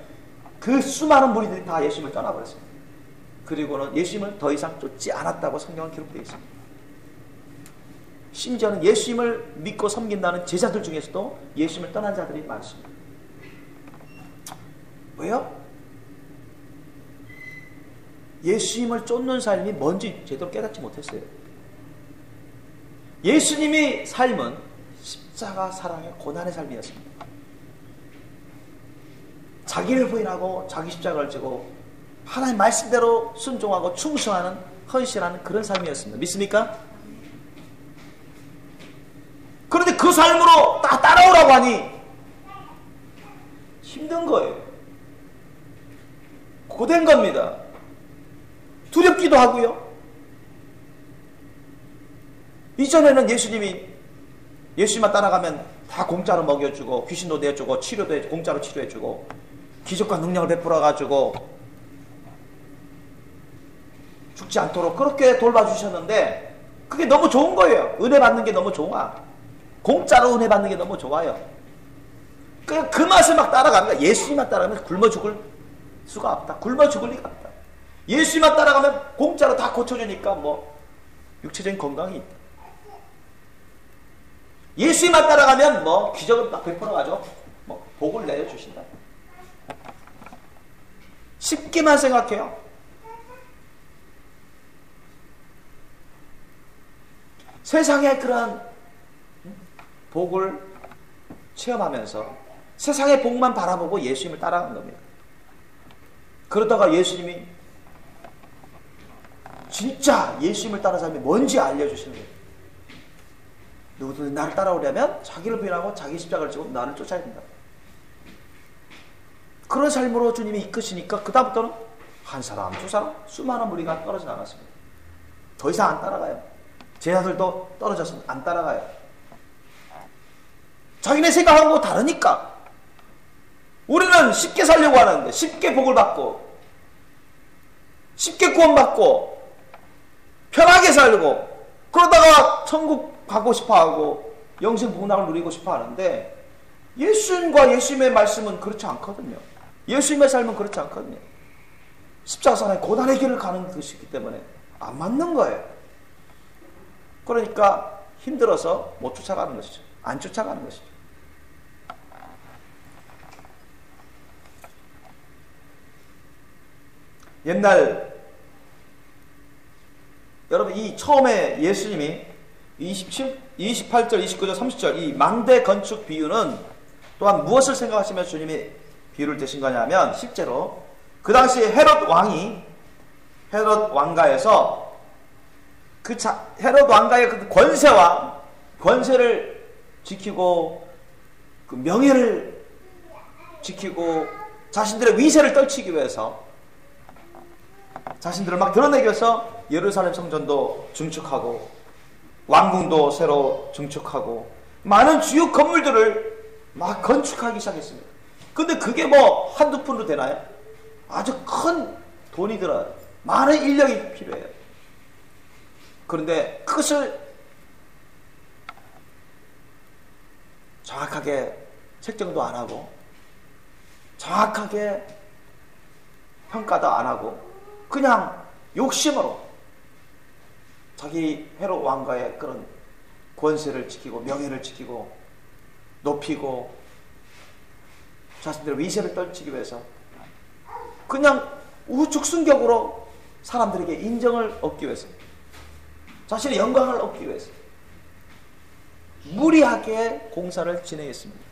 그 수많은 무리들이 다 예수님을 떠나버렸습니다. 그리고는 예수님을 더 이상 쫓지 않았다고 성경은 기록되어 있습니다. 심지어는 예수님을 믿고 섬긴다는 제자들 중에서도 예수님을 떠난 자들이 많습니다. 왜요? 예수님을 쫓는 삶이 뭔지 제대로 깨닫지 못했어요. 예수님이 삶은 십자가 사랑의 고난의 삶이었습니다. 자기를 부인하고 자기 십자가를 지고 하나님 말씀대로 순종하고 충성하는, 헌신하는 그런 삶이었습니다. 믿습니까? 그런데 그 삶으로 따라오라고 하니 힘든 거예요. 고된 겁니다. 두렵기도 하고요. 이전에는 예수님만 따라가면 다 공짜로 먹여주고, 귀신도 내주고, 치료도 공짜로 치료해주고, 기적과 능력을 베풀어가지고 죽지 않도록 그렇게 돌봐주셨는데, 그게 너무 좋은 거예요. 은혜 받는 게 너무 좋아. 공짜로 은혜 받는 게 너무 좋아요. 그 맛을 막 따라갑니다. 예수님만 따라가면 굶어 죽을 수가 없다. 굶어 죽을 리가 없다. 예수님만 따라가면 공짜로 다 고쳐주니까 육체적인 건강이 있다. 예수님만 따라가면 기적을 딱 베풀어가지고 복을 내려주신다. 쉽게만 생각해요. 세상의 그런 복을 체험하면서 세상의 복만 바라보고 예수님을 따라간 겁니다. 그러다가 예수님이 진짜 예수님을 따라 삶이 뭔지 알려주시는 거예요. 누구든지 나를 따라오려면 자기를 부인하고 자기 십자가를 지고 나를 쫓아야 된다. 그런 삶으로 주님이 이끄시니까 그 다음부터는 한 사람, 두 사람, 수많은 무리가 떨어져 나갔습니다. 더 이상 안 따라가요. 제자들도 떨어졌습니다. 안 따라가요. 자기네 생각하는 거 다르니까. 우리는 쉽게 살려고 하는데, 쉽게 복을 받고, 쉽게 구원받고, 편하게 살고, 그러다가 천국 가고 싶어하고 영생 복락을 누리고 싶어 하는데, 예수님과 예수님의 말씀은 그렇지 않거든요. 예수님의 삶은 그렇지 않거든요. 십자가상의 고난의 길을 가는 것이기 때문에 안 맞는 거예요. 그러니까 힘들어서 못 쫓아가는 것이죠. 안 쫓아가는 것이죠. 옛날 여러분, 이 처음에 예수님이 28절, 29절, 30절 이 망대 건축 비유는 또한 무엇을 생각하시면서 주님이 비유를 드신 거냐면 실제로 그 당시 헤롯 왕가에서 헤롯 왕가의 그 권세를 지키고 그 명예를 지키고 자신들의 위세를 떨치기 위해서 자신들을 막 드러내기 위해서 예루살렘 성전도 증축하고 왕궁도 새로 증축하고 많은 주요 건물들을 막 건축하기 시작했습니다. 근데 그게 뭐 한두 푼으로 되나요? 아주 큰 돈이 들어요. 많은 인력이 필요해요. 그런데 그것을 정확하게 책정도 안 하고 정확하게 평가도 안 하고 그냥 욕심으로 자기 헤롯 왕가의 그런 권세를 지키고 명예를 지키고 높이고 자신들의 위세를 떨치기 위해서 그냥 우죽순격으로 사람들에게 인정을 얻기 위해서 자신의 영광을 얻기 위해서 무리하게 공사를 진행했습니다.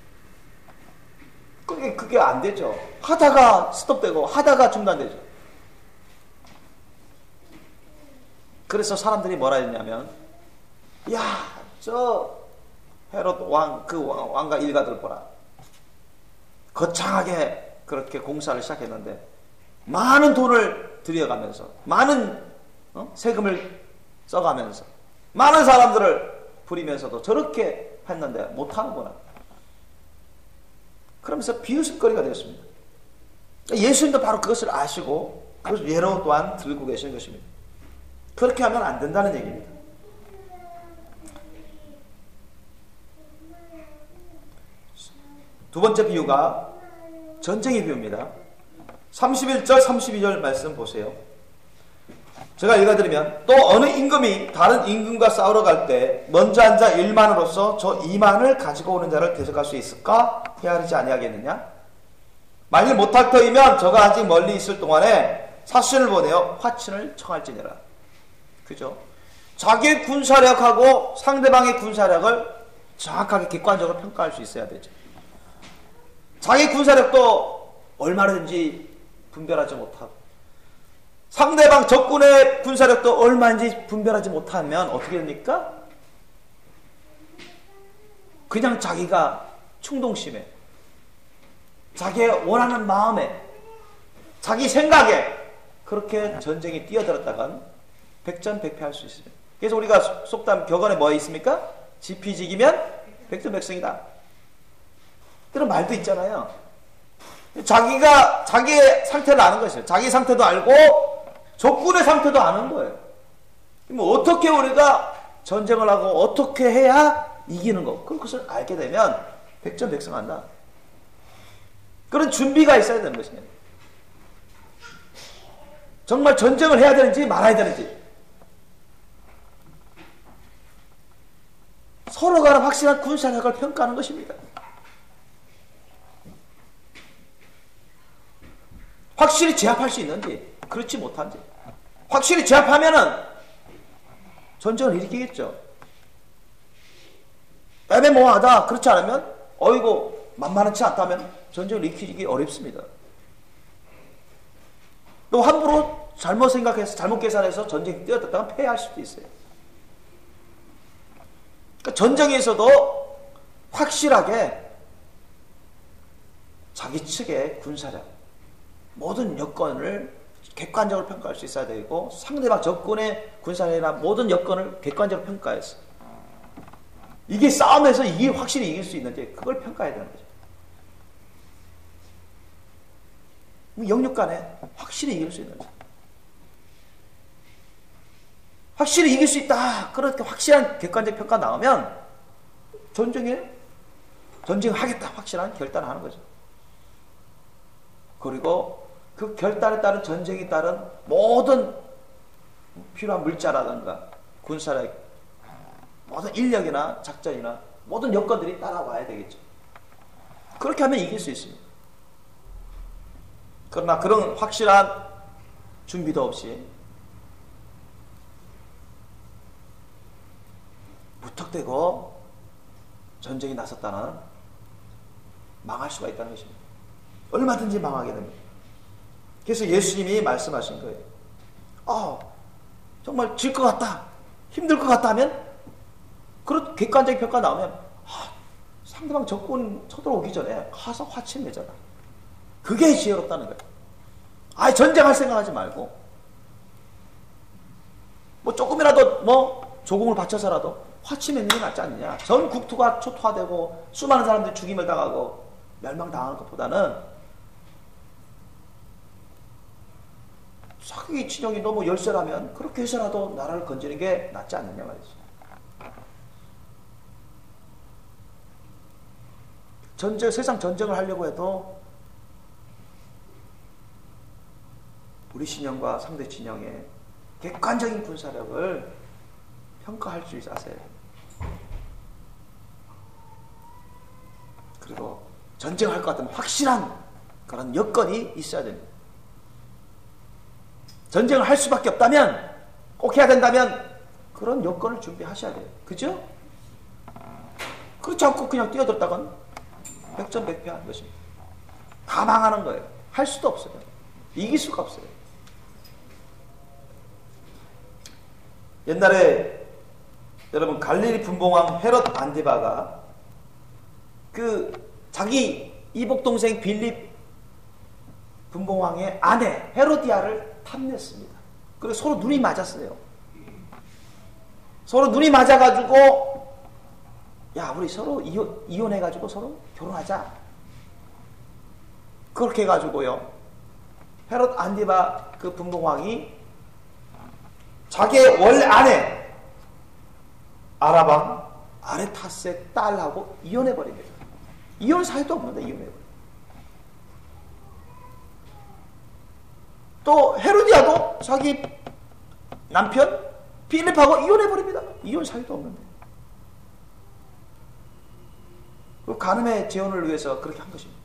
그게 안 되죠. 하다가 스톱되고 하다가 중단되죠. 그래서 사람들이 뭐라 했냐면 야, 저 헤롯 왕가 일가들 보라. 거창하게 그렇게 공사를 시작했는데 많은 돈을 들여가면서 많은 세금을 써가면서 많은 사람들을 부리면서도 저렇게 했는데 못하는구나. 그러면서 비웃음거리가 되었습니다. 예수님도 바로 그것을 아시고 그것을 예로 또한 들고 계신 것입니다. 그렇게 하면 안 된다는 얘기입니다. 두 번째 비유가 전쟁의 비유입니다. 31절 32절 말씀 보세요. 제가 읽어드리면 또 어느 임금이 다른 임금과 싸우러 갈 때 먼저 앉아 1만으로서 저 2만을 가지고 오는 자를 대적할 수 있을까? 헤아리지 아니하겠느냐? 만일 못할 터이면 저가 아직 멀리 있을 동안에 사신을 보내어 화친을 청할지니라. 그죠? 자기의 군사력하고 상대방의 군사력을 정확하게 객관적으로 평가할 수 있어야 되죠. 자기 군사력도 얼마든지 분별하지 못하고 상대방 적군의 군사력도 얼마인지 분별하지 못하면 어떻게 됩니까? 그냥 자기가 충동심에 자기의 원하는 마음에 자기 생각에 그렇게 전쟁에 뛰어들었다간 백전백패할 수 있습니다. 그래서 우리가 속담 격언에 뭐 있습니까? 지피지기면 백전백승이다. 그런 말도 있잖아요. 자기가 자기의 상태를 아는 것이에요. 자기 상태도 알고 적군의 상태도 아는 거예요. 뭐 어떻게 우리가 전쟁을 하고 어떻게 해야 이기는 거. 그것을 알게 되면 백전백승한다. 그런 준비가 있어야 되는 것입니다. 정말 전쟁을 해야 되는지 말아야 되는지 서로 간에 확실한 군사력을 평가하는 것입니다. 확실히 제압할 수 있는지 그렇지 못한지 확실히 제압하면은 전쟁을 일으키겠죠. 애매모호하다 그렇지 않으면 어이고 만만치 않다면 전쟁을 일으키기 어렵습니다. 또 함부로 잘못 생각해서 잘못 계산해서 전쟁에 뛰어들다가 패할 수도 있어요. 그러니까 전쟁에서도 확실하게 자기 측의 군사력 모든 여건을 객관적으로 평가할 수 있어야 되고 상대방 적군의 군사력이나 모든 여건을 객관적으로 평가해서 이게 싸움에서 이게 확실히 이길 수 있는지 그걸 평가해야 되는 거죠. 영육간에 확실히 이길 수 있는지 확실히 이길 수 있다 그렇게 확실한 객관적 평가 나오면 전쟁을 하겠다 확실한 결단을 하는 거죠. 그리고 그 결단에 따른 전쟁에 따른 모든 필요한 물자라든가 군사력, 모든 인력이나 작전이나 모든 여건들이 따라와야 되겠죠. 그렇게 하면 이길 수 있습니다. 그러나 그런 확실한 준비도 없이 무턱대고 전쟁에 나섰다는 망할 수가 있다는 것입니다. 얼마든지 망하게 됩니다. 그래서 예수님이 말씀하신 거예요. 정말 질 것 같다, 힘들 것 같다 하면, 그런 객관적인 평가 나오면 상대방 적군 쳐들어오기 전에 가서 화친 내잖아. 그게 지혜롭다는 거예요. 전쟁할 생각하지 말고 뭐 조금이라도 뭐 조공을 바쳐서라도 화치맺는 게 낫지 않느냐. 전 국토가 초토화되고 수많은 사람들이 죽임을 당하고 멸망당하는 것보다는 자기 진영이 너무 열세라면 그렇게 해서라도 나라를 건지는 게 낫지 않느냐 말이죠. 세상 전쟁을 하려고 해도 우리 진영과 상대 진영의 객관적인 군사력을 평가할 수 있어야 해요. 그리고 전쟁을 할 것 같으면 확실한 그런 여건이 있어야 됩니다. 전쟁을 할 수밖에 없다면, 꼭 해야 된다면 그런 여건을 준비하셔야 돼요. 그죠? 그렇지 않고 그냥 뛰어들었다간 백전백패하는 것입니다. 다 망하는 거예요. 할 수도 없어요. 이길 수가 없어요. 옛날에 여러분 갈릴리 분봉왕 헤롯 안디바가 자기 이복 동생 빌립 분봉왕의 아내 헤로디아를 탐냈습니다. 그래서 서로 눈이 맞았어요. 서로 눈이 맞아가지고 야, 우리 서로 이혼해가지고 서로 결혼하자. 그렇게 해가지고요, 헤롯 안디바 그 분봉왕이 자기의 원래 아내 아라방 아레타스의 딸하고 이혼해버립니다. 이혼 사유도 없는데 이혼해버립니다. 또 헤로디아도 자기 남편 빌립하고 이혼해버립니다. 이혼 사유도 없는데. 그 간음의 재혼을 위해서 그렇게 한 것입니다.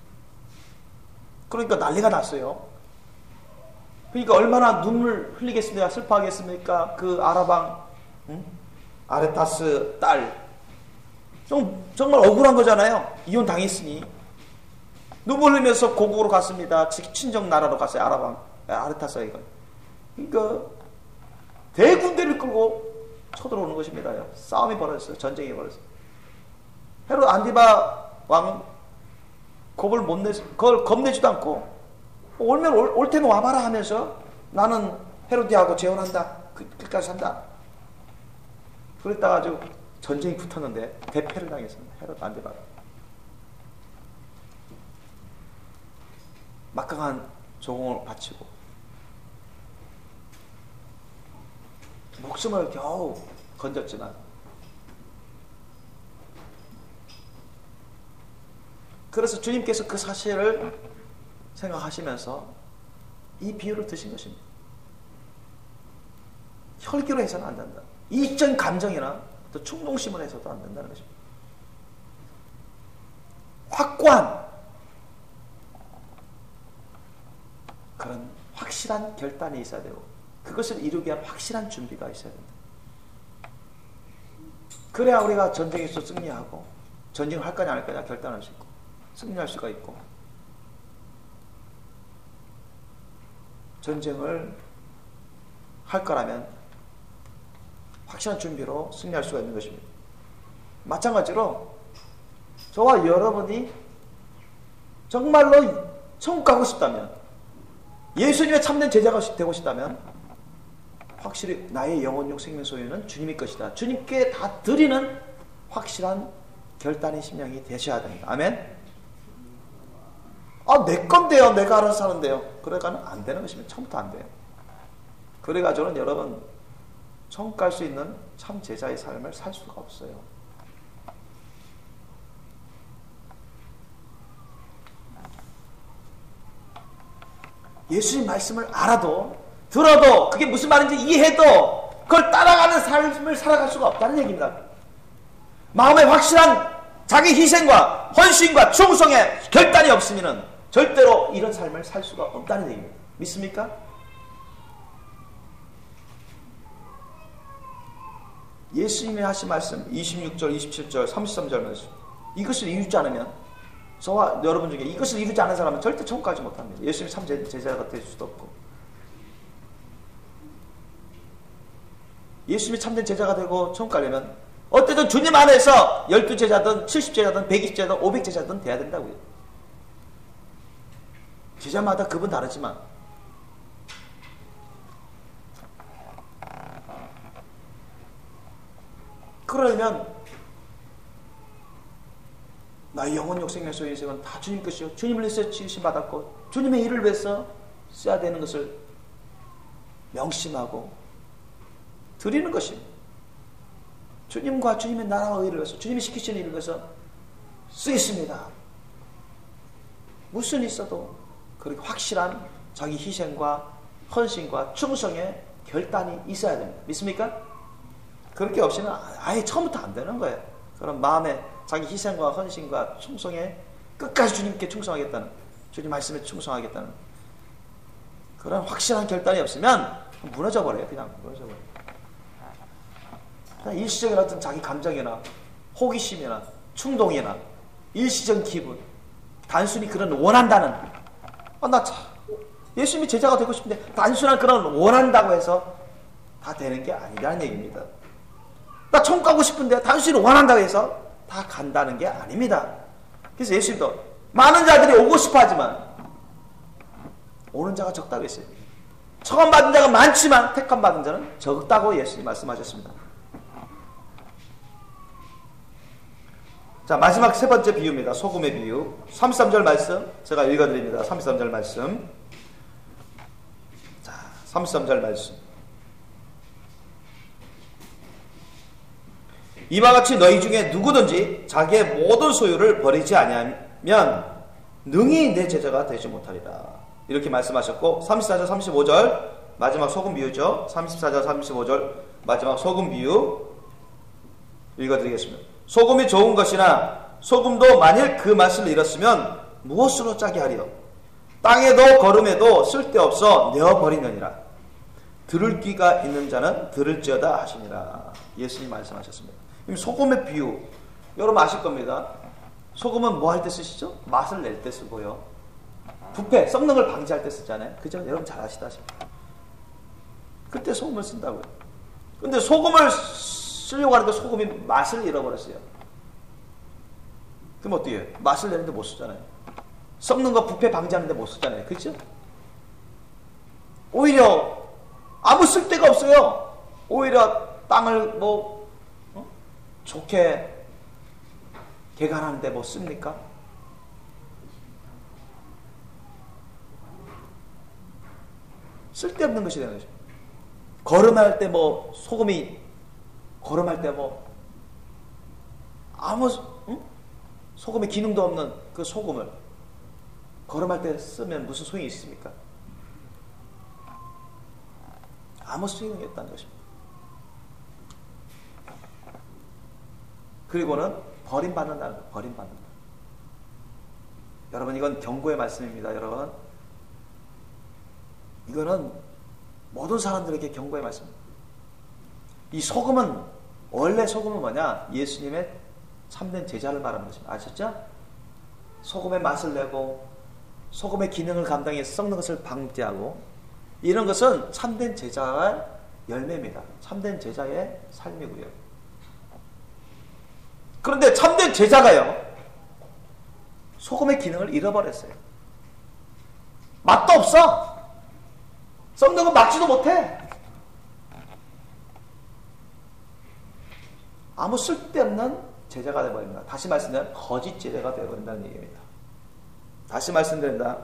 그러니까 난리가 났어요. 그러니까 얼마나 눈물 흘리겠습니까? 슬퍼하겠습니까? 그 아라방 아레타스 딸 정말 억울한 거잖아요. 이혼 당했으니. 눈물 흘리면서 고국으로 갔습니다. 친정 나라로 갔어요. 아레타스가 이거. 그러니까 대군대를 끌고 쳐들어오는 것입니다. 싸움이 벌어졌어요. 전쟁이 벌어졌어요. 헤롯 안디바 왕 그걸 겁내지도 않고 올 테면 와봐라 하면서 나는 헤로디아하고 재혼한다. 끝까지 산다. 그랬다가 아주 전쟁이 붙었는데 대패를 당했습니다. 헤롯 안디바가. 막강한 조공을 바치고 목숨을 겨우 건졌지만 그래서 주님께서 그 사실을 생각하시면서 이 비유를 드신 것입니다. 혈기로 해서는 안 된다. 이전 감정이나 또 충동심을 해서도 안 된다는 것입니다. 확고한 그런 확실한 결단이 있어야 되고 그것을 이루기 위한 확실한 준비가 있어야 된다. 그래야 우리가 전쟁에서 승리하고 전쟁을 할 거냐 안 할 거냐 결단할 수 있고 승리할 수가 있고 전쟁을 할 거라면 확실한 준비로 승리할 수가 있는 것입니다. 마찬가지로 저와 여러분이 정말로 천국 가고 싶다면 예수님의 참된 제자가 되고 싶다면 확실히 나의 영혼육 생명 소유는 주님의 것이다. 주님께 다 드리는 확실한 결단의 심령이 되셔야 됩니다. 아멘. 내 건데요. 내가 알아서 사는데요. 그래가는 안 되는 것입니다. 처음부터 안 돼요. 그래가지고는 여러분 천국 갈 수 있는 참 제자의 삶을 살 수가 없어요. 예수님 말씀을 알아도 들어도 그게 무슨 말인지 이해해도 그걸 따라가는 삶을 살아갈 수가 없다는 얘기입니다. 마음에 확실한 자기 희생과 헌신과 충성의 결단이 없으면 절대로 이런 삶을 살 수가 없다는 얘기입니다. 믿습니까? 예수님이 하신 말씀 26절, 27절, 33절 말씀 이것을 이루지 않으면 저와 여러분 중에 이것을 이루지 않은 사람은 절대 천국 가지 못합니다. 예수님이 참 제자가 될 수도 없고, 예수님이 참된 제자가 되고 천국 가려면 어쨌든 주님 안에서 12제자든 70제자든 120제자든 500제자든 돼야 된다고요. 제자마다 급은 다르지만 그러려면 나의 영혼 욕생명 소유 인생은 다 주님 것이요 주님을 위해서 지으심 받았고 주님의 일을 위해서 써야 되는 것을 명심하고 드리는 것입니다. 주님과 주님의 나라와 의를 위해서 주님이 시키시는 일을 위해서 쓰겠습니다. 무슨 있어도 그렇게 확실한 자기 희생과 헌신과 충성의 결단이 있어야 됩니다. 믿습니까? 그렇게 없이는 아예 처음부터 안 되는 거예요. 그런 마음에 자기 희생과 헌신과 충성에 끝까지 주님께 충성하겠다는, 주님 말씀에 충성하겠다는 그런 확실한 결단이 없으면 무너져 버려요. 그냥 무너져 버려요. 그냥 일시적인 어떤 자기 감정이나 호기심이나 충동이나 일시적인 기분, 단순히 그런 원한다는, 나 예수님이 제자가 되고 싶은데 단순한 그런 원한다고 해서 다 되는 게 아니라는 얘기입니다. 나 천국 가고 싶은데 단순히 원한다고 해서 다 간다는 게 아닙니다. 그래서 예수님도 많은 자들이 오고 싶어 하지만 오는 자가 적다고 했어요. 청함받은 자가 많지만 택함받은 자는 적다고 예수님이 말씀하셨습니다. 자, 마지막 세 번째 비유입니다. 소금의 비유. 33절 말씀 제가 읽어드립니다. 33절 말씀. 자, 33절 말씀. 이와 같이 너희 중에 누구든지 자기의 모든 소유를 버리지 아니하면 능히 내 제자가 되지 못하리라. 이렇게 말씀하셨고, 34절 35절 마지막 소금 비유죠. 34절 35절 마지막 소금 비유 읽어드리겠습니다. 소금이 좋은 것이나 소금도 만일 그 맛을 잃었으면 무엇으로 짜게 하리요? 땅에도 거름에도 쓸데없어 내어버리느니라. 들을 귀가 있는 자는 들을지어다 하시니라. 예수님 말씀하셨습니다. 소금의 비유, 여러분 아실 겁니다. 소금은 뭐 할 때 쓰시죠? 맛을 낼 때 쓰고요, 부패, 썩는 걸 방지할 때 쓰잖아요. 그죠? 여러분 잘 아시다시피 그때 소금을 쓴다고요. 근데 소금을 쓰려고 하는데 소금이 맛을 잃어버렸어요. 그럼 어떻게 해요? 맛을 내는데 못 쓰잖아요. 썩는 거 부패 방지하는데 못 쓰잖아요. 그렇죠? 오히려 아무 쓸데가 없어요. 오히려 땅을 좋게 개간하는데 뭐 씁니까? 쓸데없는 것이 되는 거죠. 거름할 때 소금이 거름할 때 아무 소금의 기능도 없는 그 소금을 거름할 때 쓰면 무슨 소용이 있습니까? 아무 소용이 없다는 것입니다. 그리고는 버림받는다는 거예요. 버림받는다. 여러분, 이건 경고의 말씀입니다. 여러분, 이거는 모든 사람들에게 경고의 말씀입니다. 이 소금은, 원래 소금은 뭐냐? 예수님의 참된 제자를 말하는 것입니다. 아셨죠? 소금의 맛을 내고 소금의 기능을 감당해서 썩는 것을 방지하고, 이런 것은 참된 제자의 열매입니다. 참된 제자의 삶이고요. 그런데 참된 제자가요, 소금의 기능을 잃어버렸어요. 맛도 없어. 썩는 건 막지도 못해. 아무 쓸데없는 제자가 되어버립니다. 다시 말씀드리면 거짓 제자가 되어버린다는 얘기입니다. 다시 말씀드린다.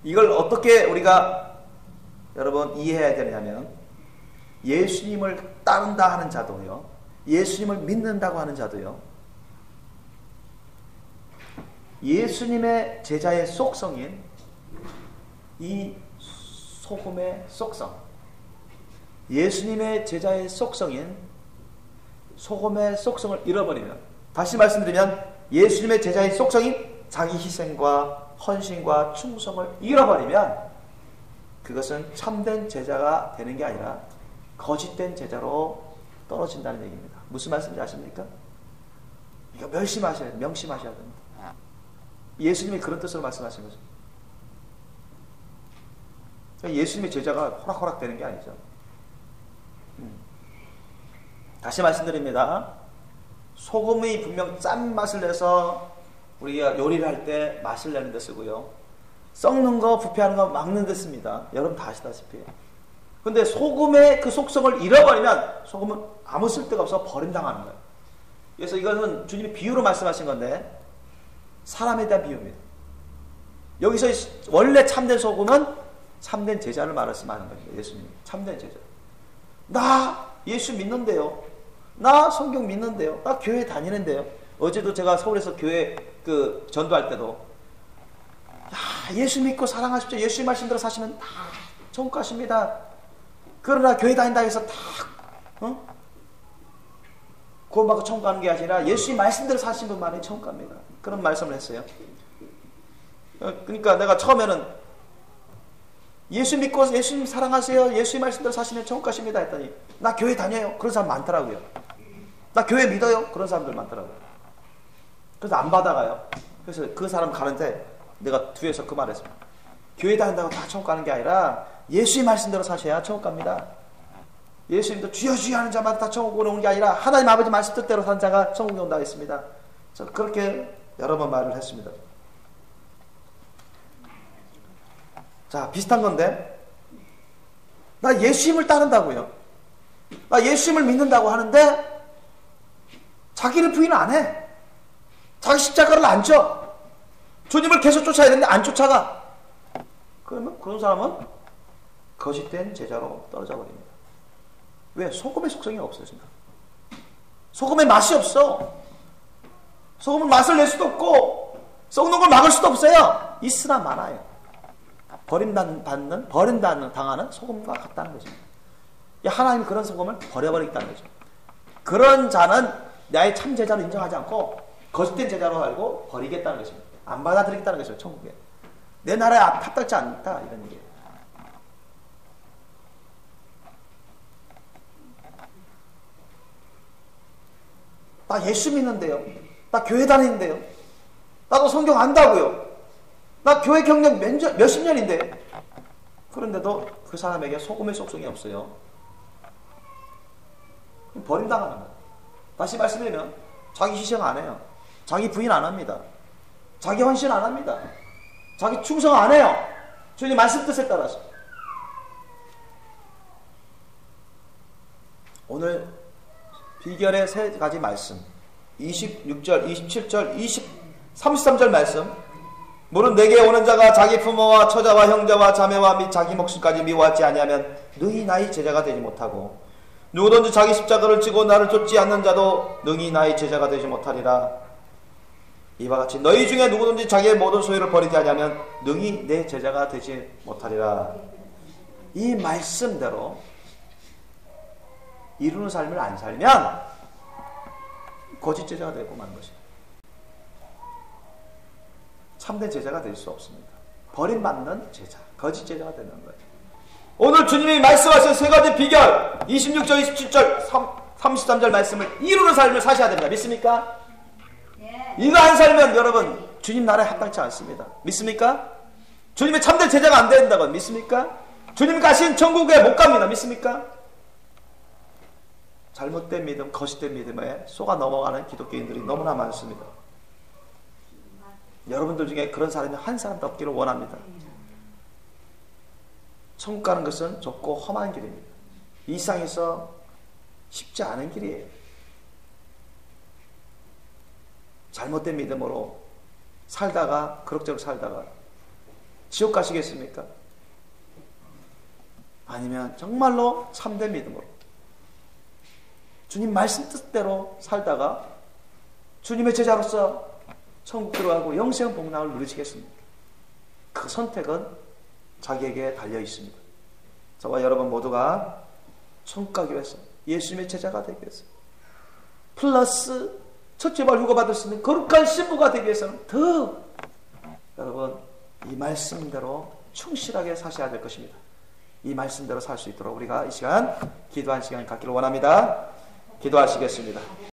이걸 어떻게 우리가 여러분 이해해야 되냐면, 예수님을 따른다 하는 자도요, 예수님을 믿는다고 하는 자도요, 예수님의 제자의 속성인 이 소금의 속성, 예수님의 제자의 속성인 소금의 속성을 잃어버리면, 다시 말씀드리면 예수님의 제자의 속성인 자기 희생과 헌신과 충성을 잃어버리면 그것은 참된 제자가 되는 게 아니라 거짓된 제자로 떨어진다는 얘기입니다. 무슨 말씀인지 아십니까? 이거 명심하셔야 됩니다. 예수님이 그런 뜻으로 말씀하신 거죠. 예수님의 제자가 호락호락 되는 게 아니죠. 다시 말씀드립니다. 소금이 분명 짠맛을 내서 우리가 요리를 할 때 맛을 내는 데 쓰고요. 썩는 거, 부패하는 거 막는 데 씁니다. 여러분 다 아시다시피. 근데 소금의 그 속성을 잃어버리면 소금은 아무 쓸데가 없어 버림당하는 거예요. 그래서 이것은 주님이 비유로 말씀하신 건데 사람에 대한 비유입니다. 여기서 원래 참된 소금은 참된 제자를 말씀하는 겁니다. 예수님 참된 제자. 나 예수 믿는데요. 나 성경 믿는데요. 나 교회 다니는데요. 어제도 제가 서울에서 교회 전도할 때도 예수 믿고 사랑하십시오. 예수의 말씀대로 사시면 다 천국 가십니다. 그러나 교회 다닌다 해서 다 구원받고 천국 가는 게 아니라 예수의 말씀대로 사신 분만이 천국 갑니다. 그런 말씀을 했어요. 그러니까 내가 처음에는 예수 믿고 예수님 사랑하세요. 예수의 말씀대로 사시면 천국 가십니다 했더니 나 교회 다녀요. 그런 사람 많더라고요. 나 교회 믿어요. 그런 사람들 많더라고요. 그래서 안 받아가요. 그래서 그 사람 가는데 내가 뒤에서 그 말했습니다. 교회 다닌다고 다 천국 가는 게 아니라 예수의 말씀대로 사셔야 천국 갑니다. 예수님도 주여 주여 하는 자마다 다 천국 오는 게 아니라 하나님 아버지 말씀 뜻대로 사는 자가 천국에 온다 했습니다. 저 그렇게 여러 번 말을 했습니다. 자, 비슷한 건데 나 예수님을 따른다고요. 나 예수님을 믿는다고 하는데 자기를 부인 안 해. 자기 십자가를 안 져. 주님을 계속 쫓아야 되는데 안 쫓아가. 그러면 그런 사람은 거짓된 제자로 떨어져 버립니다. 왜? 소금의 속성이 없어진다. 소금의 맛이 없어. 소금은 맛을 낼 수도 없고 썩는 걸 막을 수도 없어요. 있으나 많아요. 버림당하는 소금과 같다는 거죠. 하나님이 그런 소금을 버려버리겠다는 거죠. 그런 자는 나의 참 제자로 인정하지 않고 거짓된 제자로 알고 버리겠다는 것입니다. 안 받아들이겠다는 것이죠. 천국에. 내 나라에 합당치 않다 이런 얘기예요. 나 예수 믿는데요. 나 교회 다니는데요. 나도 성경 안다고요. 나 교회 경력 몇십 년인데. 그런데도 그 사람에게 소금의 속성이 없어요. 버림당하는 거예요. 다시 말씀드리면 자기 희생 안 해요. 자기 부인 안 합니다. 자기 헌신 안 합니다. 자기 충성 안 해요. 주님 말씀 뜻에 따라서. 오늘 비결의 세 가지 말씀 26절, 27절, 33절 말씀. 무릇 내게 오는 자가 자기 부모와 처자와 형제와 자매와 및 자기 목숨까지 미워하지 아니하면 능히 나의 제자가 되지 못하고 누구든지 자기 십자가를 지고 나를 쫓지 않는 자도 능히 나의 제자가 되지 못하리라. 이와 같이 너희 중에 누구든지 자기의 모든 소유를 버리지 아니하면 능히 내 제자가 되지 못하리라. 이 말씀대로 이루는 삶을 안 살면 거짓 제자가 되고 마는 것입니다. 참된 제자가 될 수 없습니다. 버림받는 제자, 거짓 제자가 되는 거예요. 오늘 주님이 말씀하신 세 가지 비결 26절, 27절, 33절 말씀을 이루는 삶을 사셔야 됩니다. 믿습니까? 이거 안 살면 여러분 주님 나라에 합당치 않습니다. 믿습니까? 주님의 참된 제자가 안 된다고 믿습니까? 주님 가신 천국에 못 갑니다. 믿습니까? 잘못된 믿음, 거짓된 믿음에 속아 넘어가는 기독교인들이 너무나 많습니다. 여러분들 중에 그런 사람이 한 사람도 없기를 원합니다. 천국 가는 것은 좁고 험한 길입니다. 이 세상에서 쉽지 않은 길이에요. 잘못된 믿음으로 살다가 그럭저럭 살다가 지옥 가시겠습니까? 아니면 정말로 참된 믿음으로 주님 말씀 뜻대로 살다가 주님의 제자로서 천국 들어가고 영생 복락을 누리시겠습니까? 그 선택은 자기에게 달려 있습니다. 저와 여러분 모두가 천국 가기 위해서 예수님의 제자가 되기 위해서 플러스 첫째 발 휴가 받을 수 있는 거룩한 신부가 되기 위해서는 더 여러분 이 말씀대로 충실하게 사셔야 될 것입니다. 이 말씀대로 살 수 있도록 우리가 이 시간 기도한 시간을 갖기를 원합니다. 기도하시겠습니다.